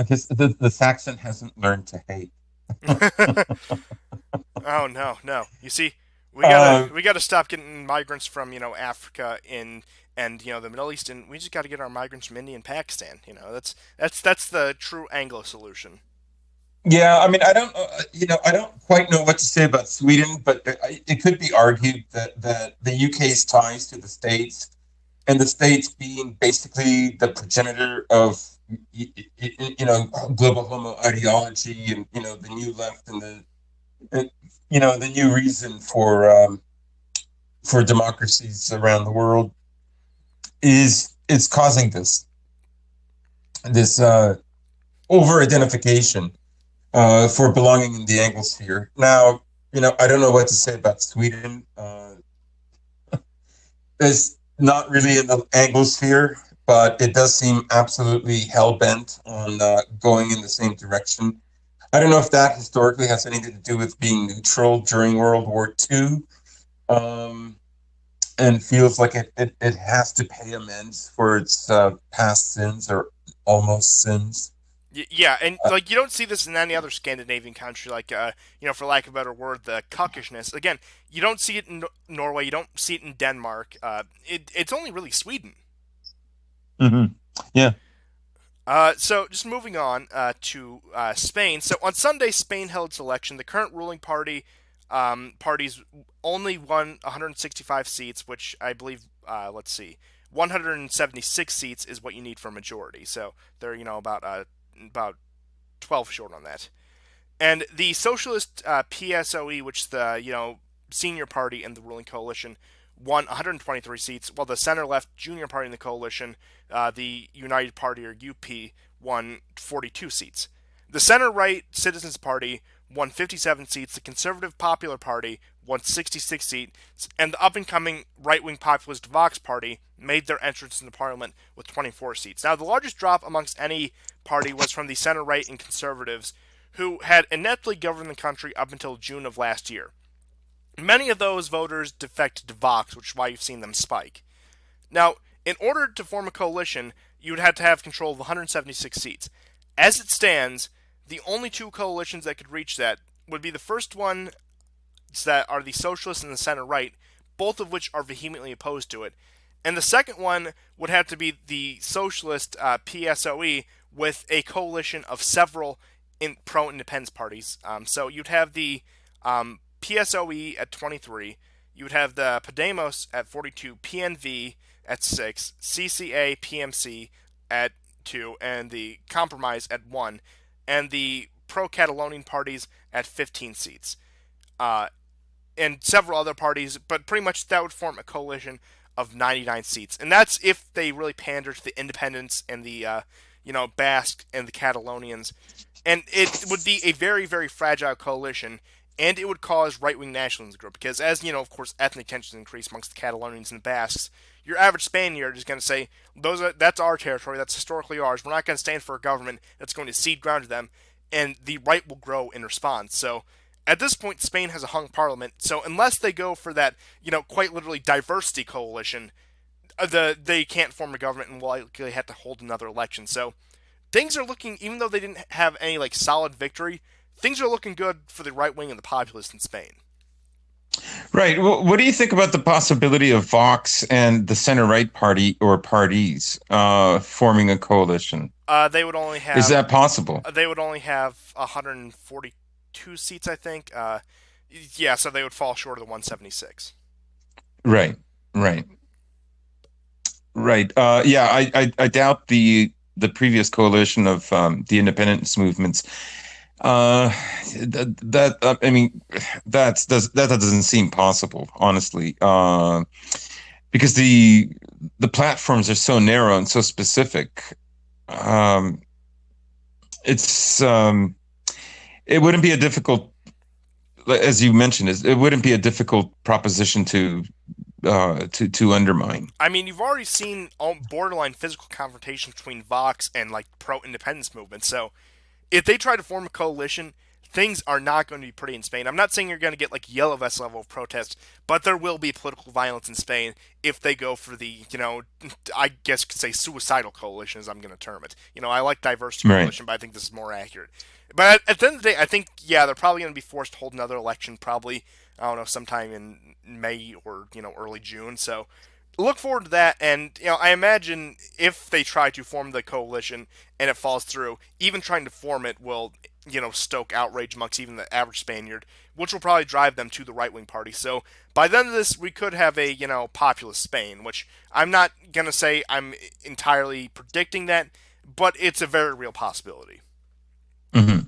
guess the Saxon hasn't learned to hate. Oh no, no. You see, we gotta Uh, we gotta stop getting migrants from Africa in and the Middle East, and we just got to get our migrants from India and Pakistan. That's the true Anglo solution. yeah, I mean, I don't quite know what to say about Sweden, but it could be argued that the UK's ties to the States and the States being basically the progenitor of global homo ideology and the new left and the new reason for democracies around the world is causing this over identification for belonging in the Anglosphere. Now, I don't know what to say about Sweden. It's not really in the Anglosphere, but it does seem absolutely hell bent on going in the same direction. I don't know if that historically has anything to do with being neutral during World War II, um, and feels like it has to pay amends for its past sins or almost sins. Yeah, and like you don't see this in any other Scandinavian country, like for lack of a better word, the cuckishness. Again, you don't see it in Norway, you don't see it in Denmark. It's only really Sweden. Mm-hmm. Yeah. So just moving on to Spain. So on Sunday, Spain held its election. The current ruling parties only won 165 seats, which I believe, let's see, 176 seats is what you need for a majority. So they're about 12 short on that. And the socialist PSOE, which is the senior party in the ruling coalition, won 123 seats, while the center-left junior party in the coalition, the United Party or UP, won 42 seats. The center-right Citizens Party won 57 seats. The Conservative Popular Party won 66 seats, and the up-and-coming right-wing populist Vox Party made their entrance into parliament with 24 seats. Now, the largest drop amongst any party was from the center-right and conservatives, who had ineptly governed the country up until June of last year. Many of those voters defected to Vox, which is why you've seen them spike. Now, in order to form a coalition, you would have to have control of 176 seats. As it stands, the only two coalitions that could reach that would be the first one that are the socialists and the center right, both of which are vehemently opposed to it. And the second one would have to be the socialist PSOE with a coalition of several pro independence parties. So you'd have the PSOE at 23, you would have the Podemos at 42, PNV at 6, CCA, PMC at 2, and the Compromise at 1, and the pro Catalonian parties at 15 seats. Uh, and several other parties, but pretty much that would form a coalition of 99 seats. And that's if they really pander to the independents and the, Basque and the Catalonians. And it would be a very, very fragile coalition, and it would cause right-wing nationalism to grow. Because as, of course, ethnic tensions increase amongst the Catalonians and the Basques, your average Spaniard is going to say, that's our territory, that's historically ours, we're not going to stand for a government that's going to cede ground to them, and the right will grow in response. So at this point, Spain has a hung parliament, so unless they go for that, quite literally diversity coalition, they can't form a government and will likely have to hold another election. So things are looking, even though they didn't have any solid victory, things are looking good for the right wing and the populace in Spain. Right. Well, what do you think about the possibility of Vox and the center-right party or parties forming a coalition? They would only have. Is that possible? They would only have 142 seats, I think. Yeah, so they would fall short of the 176. Right. Right. Right. Yeah, I doubt the previous coalition of the independence movements. I mean, that doesn't seem possible, honestly. Because the platforms are so narrow and so specific. It's it wouldn't be a difficult, as you mentioned, it wouldn't be a difficult proposition to undermine. I mean, you've already seen borderline physical confrontation between Vox and pro-independence movements. So if they try to form a coalition, things are not going to be pretty in Spain. I'm not saying you're going to get Yellow Vest level of protest, but there will be political violence in Spain if they go for the, I guess you could say suicidal coalition, as I'm going to term it. I like diversity coalition, but I think this is more accurate. But at the end of the day, I think, yeah, they're probably going to be forced to hold another election, probably, I don't know, sometime in May or, early June. So look forward to that. And, I imagine if they try to form the coalition and it falls through, even trying to form it will, stoke outrage amongst even the average Spaniard, which will probably drive them to the right-wing party. So by the end of this, we could have a, populist Spain, which I'm not going to say I'm entirely predicting that, but it's a very real possibility. Mm-hmm.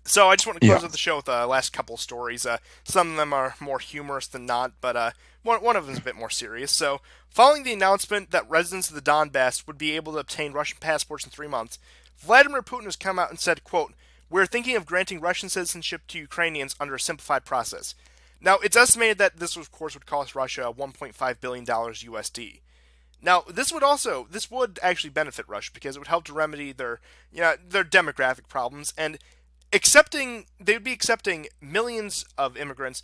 So I just want to close out the show with the last couple of stories. Some of them are more humorous than not, but one of them is a bit more serious. So following the announcement that residents of the Donbass would be able to obtain Russian passports in 3 months, Vladimir Putin has come out and said, quote, "We're thinking of granting Russian citizenship to Ukrainians under a simplified process." Now, it's estimated that this, of course, would cost Russia $1.5 billion USD. Now, this would actually benefit Russia because it would help to remedy their demographic problems, and they would be accepting millions of immigrants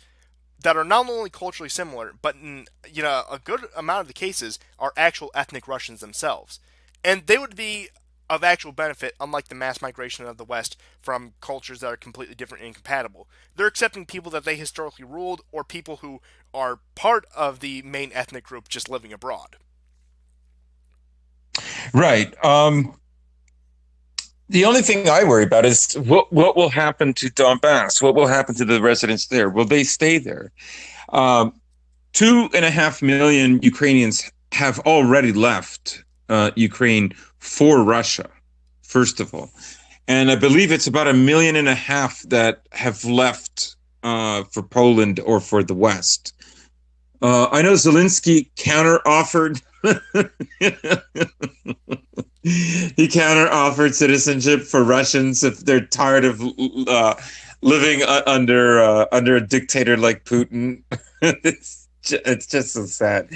that are not only culturally similar, but in a good amount of the cases are actual ethnic Russians themselves, and they would be of actual benefit, unlike the mass migration of the West from cultures that are completely different and incompatible. They're accepting people that they historically ruled, or people who are part of the main ethnic group just living abroad. Right. The only thing I worry about is what will happen to Donbass? What will happen to the residents there? Will they stay there? 2.5 million Ukrainians have already left Ukraine for Russia, first of all. And I believe it's about 1.5 million that have left for Poland or for the West. I know Zelensky counter-offered he counter-offered citizenship for Russians if they're tired of living under a dictator like Putin. It's just so sad.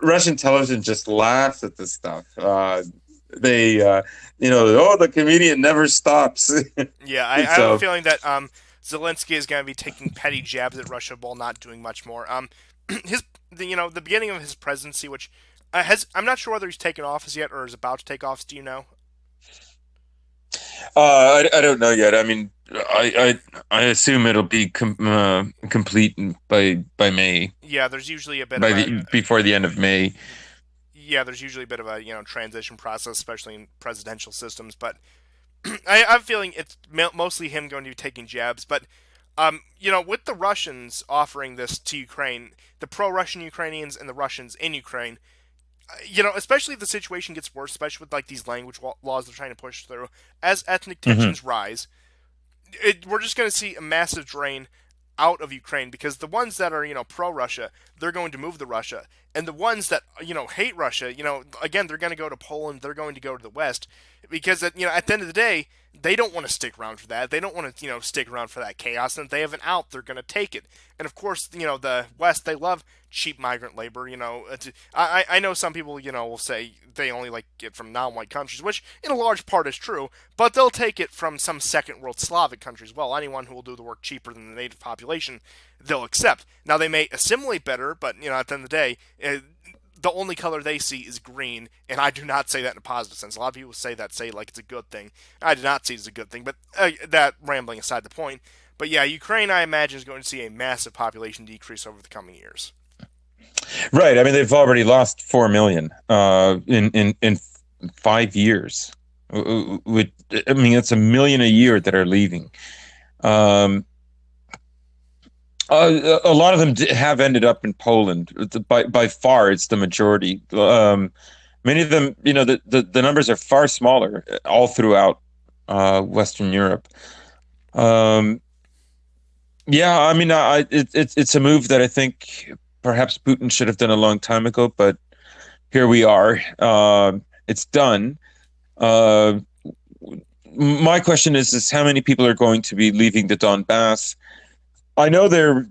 Russian television just laughs at this stuff. They, the comedian never stops. Yeah, I have a feeling that Zelensky is going to be taking petty jabs at Russia while not doing much more. The beginning of his presidency, which I'm not sure whether he's taken office yet or is about to take office. Do you know? I don't know yet. I mean, I assume it'll be complete by May. Yeah, there's usually a bit before the end of May. Yeah, there's usually a bit of a transition process, especially in presidential systems. But I'm feeling it's mostly him going to be taking jabs. But with the Russians offering this to Ukraine, the pro-Russian Ukrainians and the Russians in Ukraine, especially if the situation gets worse, especially with these language laws they're trying to push through, as ethnic tensions rise, we're just going to see a massive drain out of Ukraine, because the ones that are pro-Russia, they're going to move to Russia, And the ones that hate Russia, again, they're going to go to Poland. They're going to go to the West because at the end of the day, they don't want to stick around for that. They don't want to stick around for that chaos. And if they have an out, they're going to take it. And of course, the West, they love cheap migrant labor. I know some people will say they only like it from non-white countries, which in a large part is true. But they'll take it from some second world Slavic countries. Well, anyone who will do the work cheaper than the native population, they'll accept. Now they may assimilate better, but at the end of the day, the only color they see is green, and I do not say that in a positive sense. A lot of people say like it's a good thing. I do not see it as a good thing, but that rambling aside the point. But yeah, Ukraine, I imagine, is going to see a massive population decrease over the coming years. Right. I mean, they've already lost 4 million in 5 years. It's 1 million a year that are leaving. A lot of them have ended up in Poland. By far, it's the majority. Many of them, the numbers are far smaller all throughout Western Europe. It's a move that I think perhaps Putin should have done a long time ago, but here we are. It's done. My question is how many people are going to be leaving the Donbass? I know the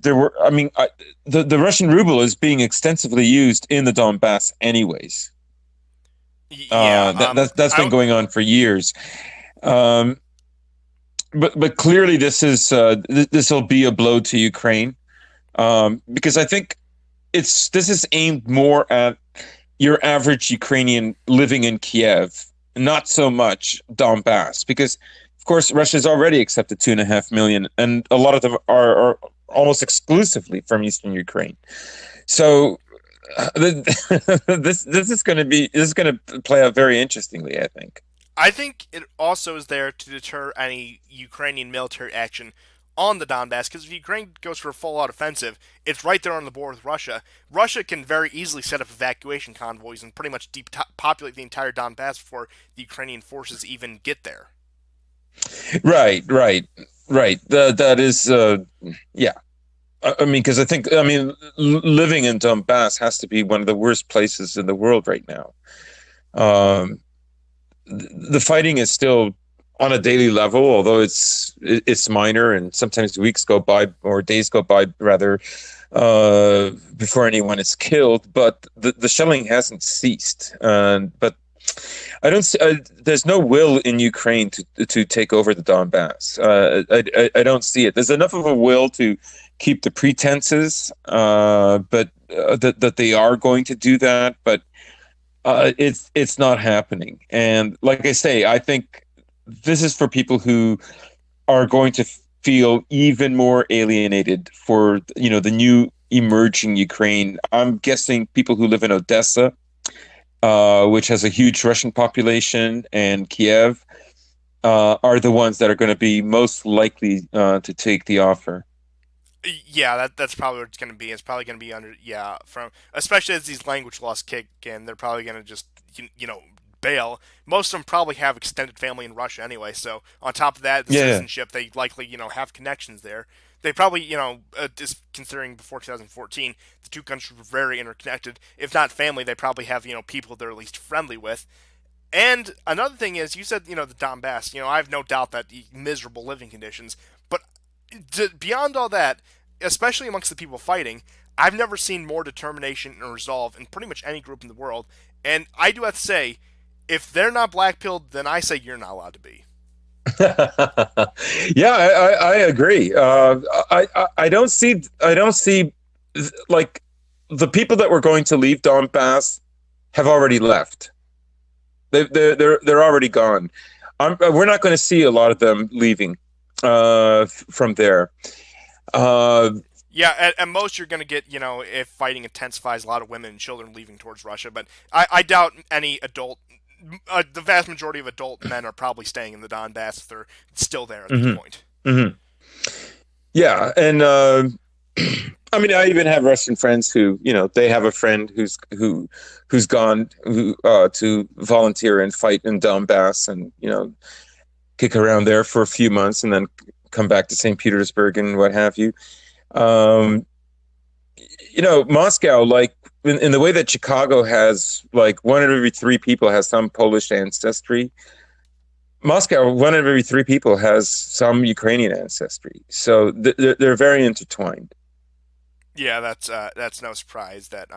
Russian ruble is being extensively used in the Donbass anyways. Yeah, that's been going on for years. But clearly this will be a blow to Ukraine, because I think this is aimed more at your average Ukrainian living in Kiev, not so much Donbass, because of course Russia's already accepted 2.5 million, and a lot of them are almost exclusively from Eastern Ukraine. So this is going to play out very interestingly, I think. I think it also is there to deter any Ukrainian military action on the Donbass, because if Ukraine goes for a full-out offensive, it's right there on the border with Russia. Russia can very easily set up evacuation convoys and pretty much populate the entire Donbass before the Ukrainian forces even get there. Right. That is, yeah. Because living in Donbass has to be one of the worst places in the world right now. The fighting is still on a daily level, although it's minor, and sometimes weeks go by or days go by rather before anyone is killed. But the shelling hasn't ceased. But I don't see, there's no will in Ukraine to take over the Donbass. I don't see it. There's enough of a will to keep the pretenses, but that they are going to do that. But it's not happening. And like I say, I think this is for people who are going to feel even more alienated for the new emerging Ukraine. I'm guessing people who live in Odessa, which has a huge Russian population, and Kiev, are the ones that are going to be most likely to take the offer. Yeah, that's probably what it's going to be. It's probably going to be especially as these language laws kick in, they're probably going to just bail. Most of them probably have extended family in Russia anyway. So on top of that, the citizenship, they likely have connections there. They probably just considering before 2014, the two countries were very interconnected. If not family, they probably have people they're at least friendly with. And another thing is, you said the Donbass. I have no doubt that miserable living conditions, but beyond all that, especially amongst the people fighting, I've never seen more determination and resolve in pretty much any group in the world. And I do have to say, if they're not black-pilled, then I say you're not allowed to be. Yeah, I agree. I don't see like the people that were going to leave Donbass have already left. They're already gone. We're not going to see a lot of them leaving from there. Yeah, at most you're going to get, if fighting intensifies, a lot of women and children leaving towards Russia. But I doubt any adult, the vast majority of adult men are probably staying in the Donbass if they're still there at this point. Mm-hmm. Yeah, and I even have Russian friends who, they have a friend who's gone to volunteer and fight in Donbass and, kick around there for a few months and then come back to St. Petersburg and what have you. Moscow, like in the way that Chicago has like one out of every three people has some Polish ancestry. Moscow, one out of every three people has some Ukrainian ancestry. So they're very intertwined. Yeah, that's no surprise that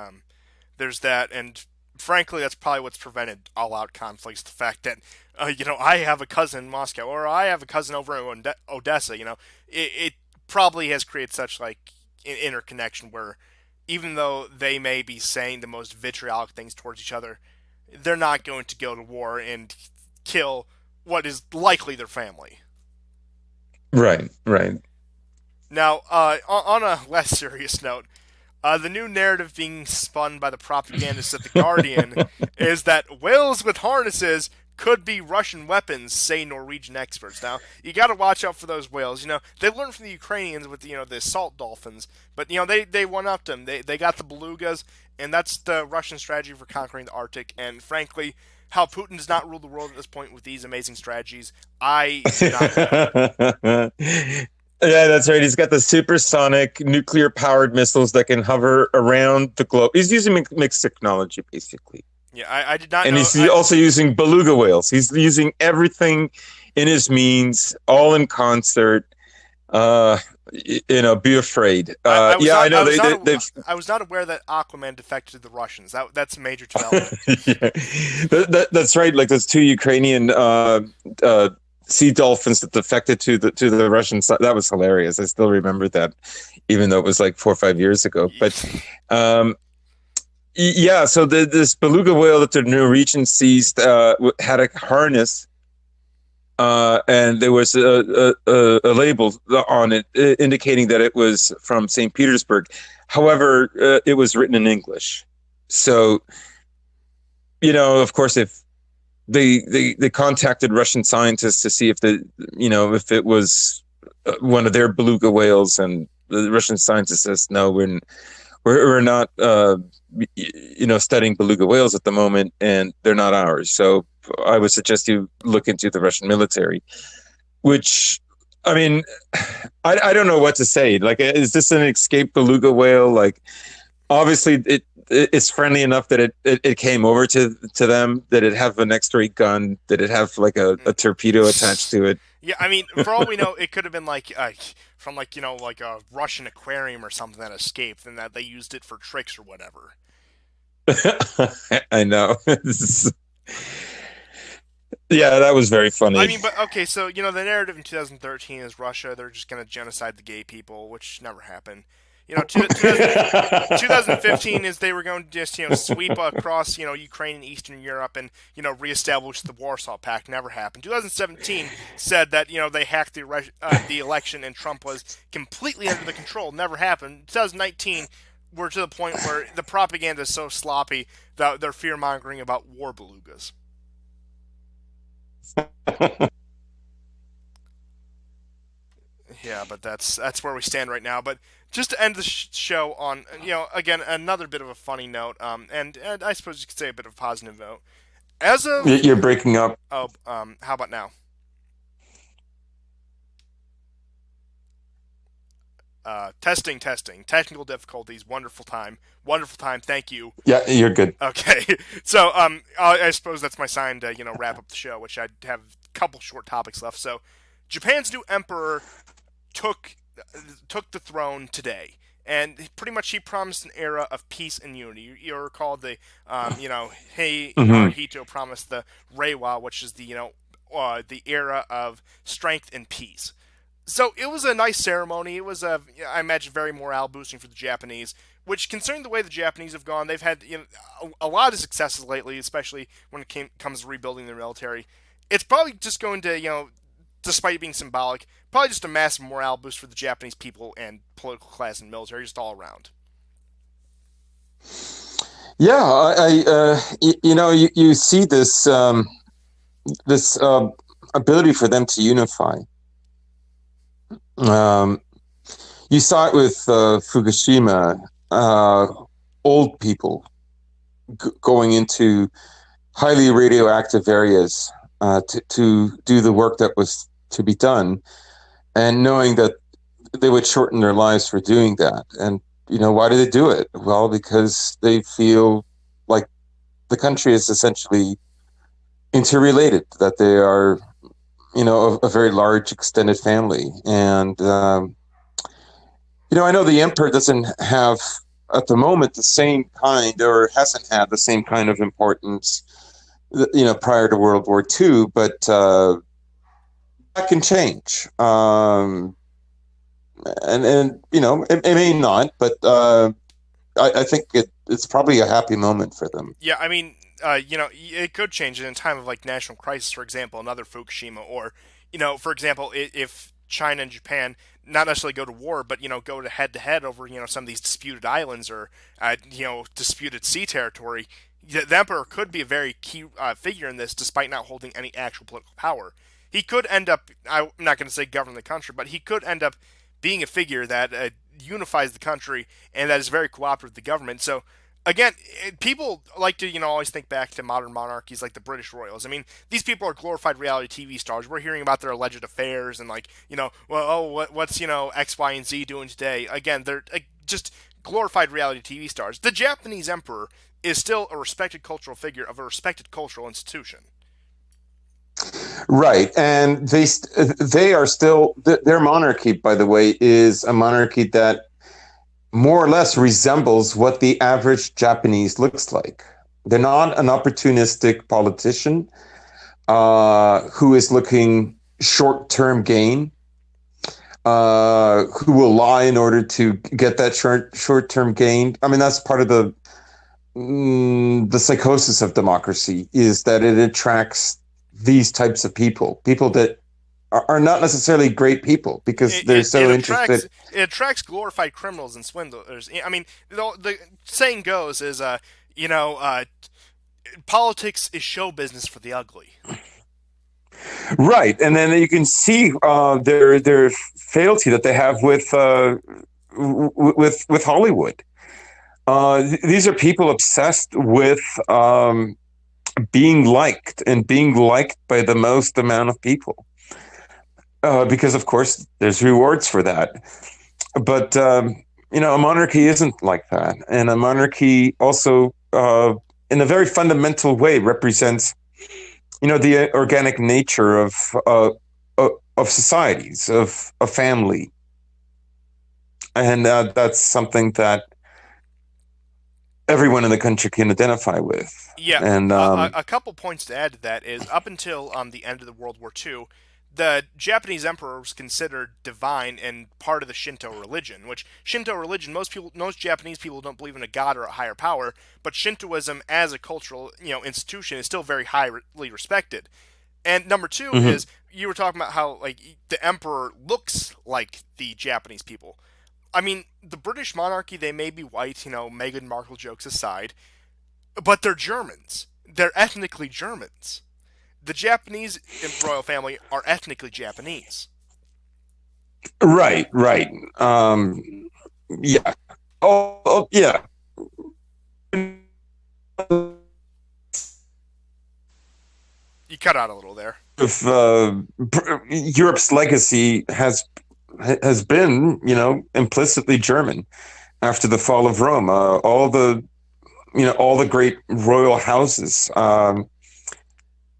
there's that, and frankly, that's probably what's prevented all-out conflicts. The fact that I have a cousin in Moscow, or I have a cousin over in Odessa. It probably has created such like interconnection where even though they may be saying the most vitriolic things towards each other, they're not going to go to war and kill what is likely their family. Right, right. Now, on a less serious note, the new narrative being spun by the propagandists at The Guardian is that whales with harnesses could be Russian weapons, say Norwegian experts. Now, you got to watch out for those whales. They learned from the Ukrainians with the assault dolphins, but they one-upped them. They got the belugas, and that's the Russian strategy for conquering the Arctic. And frankly, how Putin does not rule the world at this point with these amazing strategies, I do not know. Yeah, that's right. He's got the supersonic nuclear-powered missiles that can hover around the globe. He's using mixed technology, basically. Yeah, I did not and know. He's also using beluga whales. He's using everything in his means, all in concert. Be afraid. I was not aware that Aquaman defected to the Russians. That's a major development. Yeah. That's right. Like those two Ukrainian sea dolphins that defected to the Russian side. That was hilarious. I still remember that, even though it was like 4 or 5 years ago. But yeah, so this beluga whale that the Norwegians seized had a harness, and there was a label on it indicating that it was from St. Petersburg. However, it was written in English. So, of course, if they contacted Russian scientists to see if if it was one of their beluga whales, and the Russian scientists says no, we're not studying beluga whales at the moment, and they're not ours. So I would suggest you look into the Russian military, which, I mean, I don't know what to say. Like, is this an escaped beluga whale? Like, obviously it's friendly enough that it came over to them. Did it have an X-ray gun? Did it have like a torpedo attached to it? Yeah, I mean, for all we know, it could have been like from like a Russian aquarium or something that escaped, and that they used it for tricks or whatever. I know. Yeah, that was very funny. I mean, but okay, so the narrative in 2013 is Russia. They're just going to genocide the gay people, which never happened. 2015 is they were going to just sweep across Ukraine and Eastern Europe and reestablish the Warsaw Pact. Never happened. 2017 said that they hacked the election and Trump was completely under the control. Never happened. 2019 we're to the point where the propaganda is so sloppy that they're fear mongering about war belugas. Yeah, but that's where we stand right now. But just to end the show on, again, another bit of a funny note, and I suppose you could say a bit of a positive note. As of... You're breaking up. Oh, how about now? Testing. Technical difficulties. Wonderful time. Thank you. Yeah, you're good. Okay. So, I suppose that's my sign to, wrap up the show, which I have a couple short topics left. So, Japan's new emperor took the throne today, and pretty much he promised an era of peace and unity. You recall the Hirohito promised the Reiwa, which is the era of strength and peace. So it was a nice ceremony. It was I imagine very morale boosting for the Japanese, which, considering the way the Japanese have gone, they've had a lot of successes lately, especially when it comes to rebuilding their military. It's probably just going to despite being symbolic, probably just a massive morale boost for the Japanese people and political class and military, just all around. Yeah, you see this ability for them to unify. You saw it with Fukushima, old people going into highly radioactive areas to do the work that was to be done, and knowing that they would shorten their lives for doing that. And why do they do it? Well, because they feel like the country is essentially interrelated, that they are, a very large extended family. And, I know the emperor doesn't have at the moment the same kind, or hasn't had the same kind of importance, prior to World War II, but that can change. And it may not, but I think it's probably a happy moment for them. Yeah, I mean, it could change in a time of like national crisis, for example, another Fukushima, or for example, if China and Japan not necessarily go to war, but go to head over some of these disputed islands or disputed sea territory. The emperor could be a very key figure in this, despite not holding any actual political power. He could end up, I'm not going to say govern the country, but he could end up being a figure that unifies the country and that is very cooperative with the government. So again, people like to always think back to modern monarchies like the British royals. I mean, these people are glorified reality TV stars. We're hearing about their alleged affairs and like well, what's X, Y, and Z doing today? Again, they're just glorified reality TV stars. The Japanese emperor is still a respected cultural figure of a respected cultural institution. Right, and they are still, their monarchy, by the way, is a monarchy that more or less resembles what the average Japanese looks like. They're not an opportunistic politician who is looking short-term gain, who will lie in order to get that short-term gain. I mean, that's part of the psychosis of democracy, is that it attracts these types of people that are not necessarily great people, because they're so interested. It attracts glorified criminals and swindlers. I mean, the saying goes is, politics is show business for the ugly. Right, and then you can see their fealty that they have with Hollywood. These are people obsessed with being liked, and being liked by the most amount of people. Because, of course, there's rewards for that. But, a monarchy isn't like that. And a monarchy also, in a very fundamental way, represents, the organic nature of societies, of a family. And that's something that everyone in the country can identify with. Yeah, and a couple points to add to that is, up until the end of the World War II, the Japanese emperor was considered divine and part of the Shinto religion. Which Shinto religion, most Japanese people don't believe in a god or a higher power, but Shintoism as a cultural institution is still very highly respected. And number 2 is, you were talking about how like the emperor looks like the Japanese people. I mean, the British monarchy, they may be white, Meghan Markle jokes aside, but they're Germans. They're ethnically Germans. The Japanese royal family are ethnically Japanese. Right. Yeah. Oh, yeah. You cut out a little there. If Europe's legacy has been, implicitly German after the fall of Rome. All the great royal houses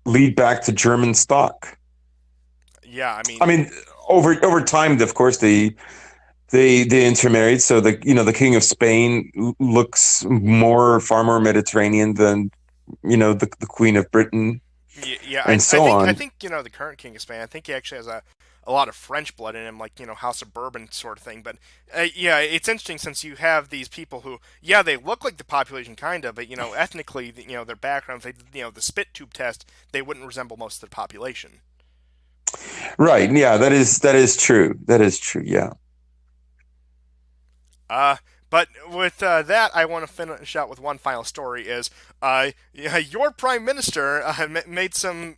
lead back to German stock. Yeah, I mean, over time, of course, they intermarried. So the King of Spain looks far more Mediterranean than the Queen of Britain. Yeah, and on. I think the current King of Spain, I think he actually has a lot of French blood in him, like House of Bourbon sort of thing. But yeah, it's interesting, since you have these people who, yeah, they look like the population kind of, but ethnically, their backgrounds, the spit tube test, they wouldn't resemble most of the population. Right. Yeah, that is true. That is true. Yeah. But with that, I want to finish out with one final story. Is your prime minister made some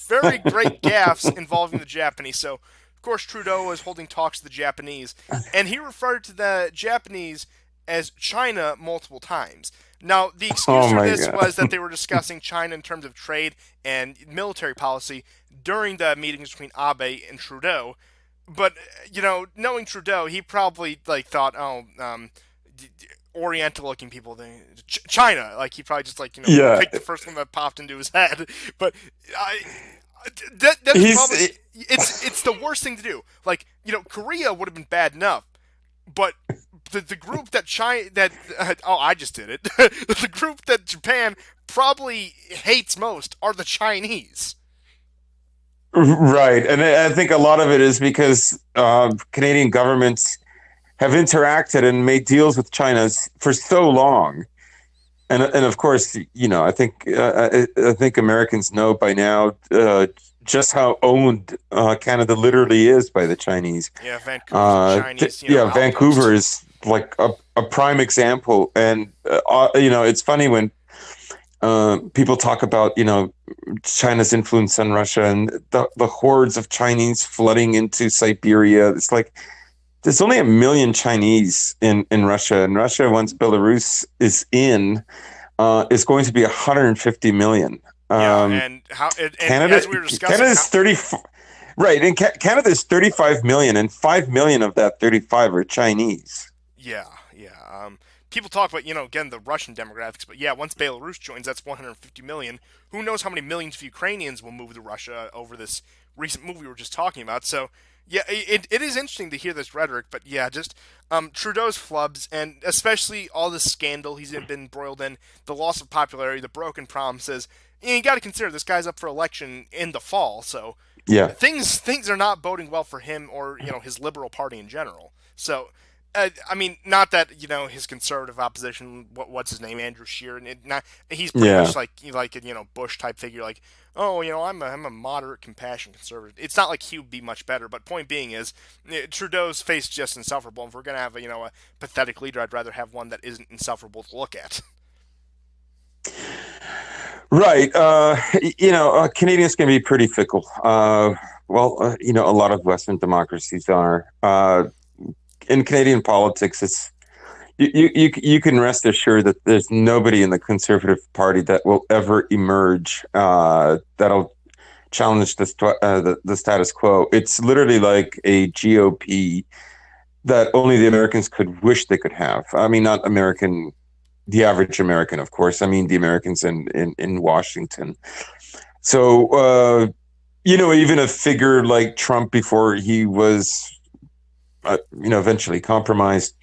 very great gaffes involving the Japanese. So, of course, Trudeau was holding talks to the Japanese, and he referred to the Japanese as China multiple times. Now, the excuse for this was that they were discussing China in terms of trade and military policy during the meetings between Abe and Trudeau. but knowing Trudeau, he probably like thought, oh, Oriental-looking people, China. Like he probably just like Yeah, picked the first one that popped into his head. But I, that is he's probably it's the worst thing to do. Like Korea would have been bad enough, but the group that China that oh I just did it. The group that Japan probably hates most are the Chinese. right, and I think a lot of it is because Canadian governments have interacted and made deals with China for so long, and of course, I think Americans know by now just how owned Canada literally is by the Chinese. Yeah, Vancouver's a Chinese Yeah, outpost. Vancouver is like a prime example, and it's funny when people talk about China's influence on Russia and the hordes of Chinese flooding into Siberia. It's like there's only 1 million Chinese in Russia, and Russia, once Belarus is going to be 150 million. Yeah, and Canada as we were discussing, Canada's 30, right, and Canada's 35 million, and 5 million of that 35 are Chinese. yeah, yeah. People talk about again the Russian demographics, but yeah, once Belarus joins, that's 150 million. Who knows how many millions of Ukrainians will move to Russia over this recent move we were just talking about? So yeah, it is interesting to hear this rhetoric, but yeah, just Trudeau's flubs, and especially all this scandal he's been embroiled in, the loss of popularity, the broken promises. You got to consider this guy's up for election in the fall, so Yeah. things are not boding well for him or his Liberal Party in general. So, I mean, not that his conservative opposition, what's his name, Andrew Scheer, and he's pretty Yeah. much like a Bush type figure, like oh I'm a moderate, compassionate conservative. It's not like he would be much better, but point being is Trudeau's face just insufferable. And if we're gonna have a pathetic leader, I'd rather have one that isn't insufferable to look at. Right. Canadians can be pretty fickle. A lot of Western democracies are. In Canadian politics, you can rest assured that there's nobody in the Conservative Party that will ever emerge that'll challenge the status quo. It's literally like a GOP that only the Americans could wish they could have. I mean, not American, the average American, of course. I mean, the Americans in Washington. So, even a figure like Trump before he was, eventually compromised,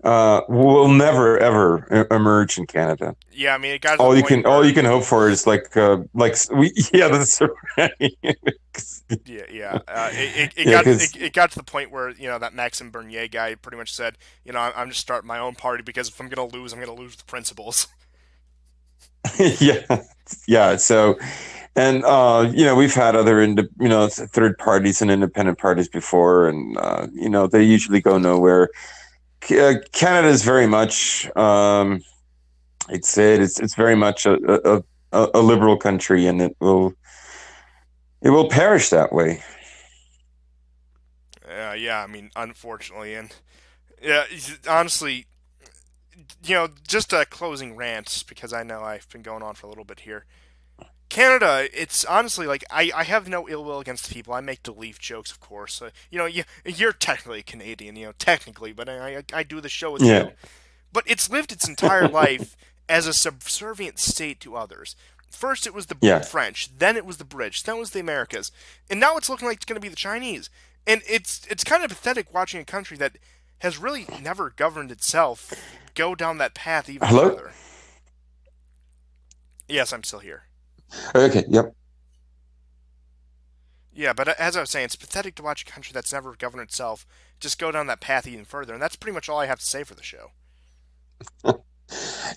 will never ever emerge in Canada. Yeah, I mean, it got to the point All where you can hope for is yeah, that's right. yeah, yeah. Yeah, because It got to the point where that Maxime Bernier guy pretty much said, I'm just starting my own party because if I'm gonna lose, I'm gonna lose with principles. yeah, yeah. So, and we've had other third parties and independent parties before, and they usually go nowhere. Canada is very much, I'd say it's very much a liberal country, and it will perish that way. Yeah, I mean, unfortunately, and yeah, honestly, just a closing rant because I know I've been going on for a little bit here. Canada, it's honestly like I have no ill will against the people. I make the Leaf jokes, of course. You're technically Canadian, technically, but I do the show with Yeah, you. But it's lived its entire life as a subservient state to others. First, it was the yeah. French, then it was the British, then it was the Americas, and now it's looking like it's going to be the Chinese. And it's kind of pathetic watching a country that has really never governed itself go down that path even Hello. further. Yes, I'm still here. Okay. Yep. Yeah, but as I was saying, it's pathetic to watch a country that's never governed itself just go down that path even further, and that's pretty much all I have to say for the show.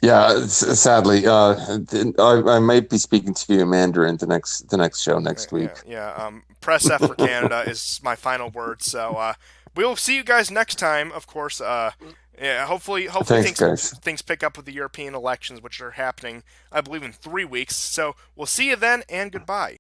Yeah. Sadly, I might be speaking to you in Mandarin the next show next week. Yeah, yeah. Press F for Canada is my final word. So we will see you guys next time. Of course. Yeah. Hopefully Thanks, guys. things pick up with the European elections, which are happening, I believe, in 3 weeks. So we'll see you then, and goodbye.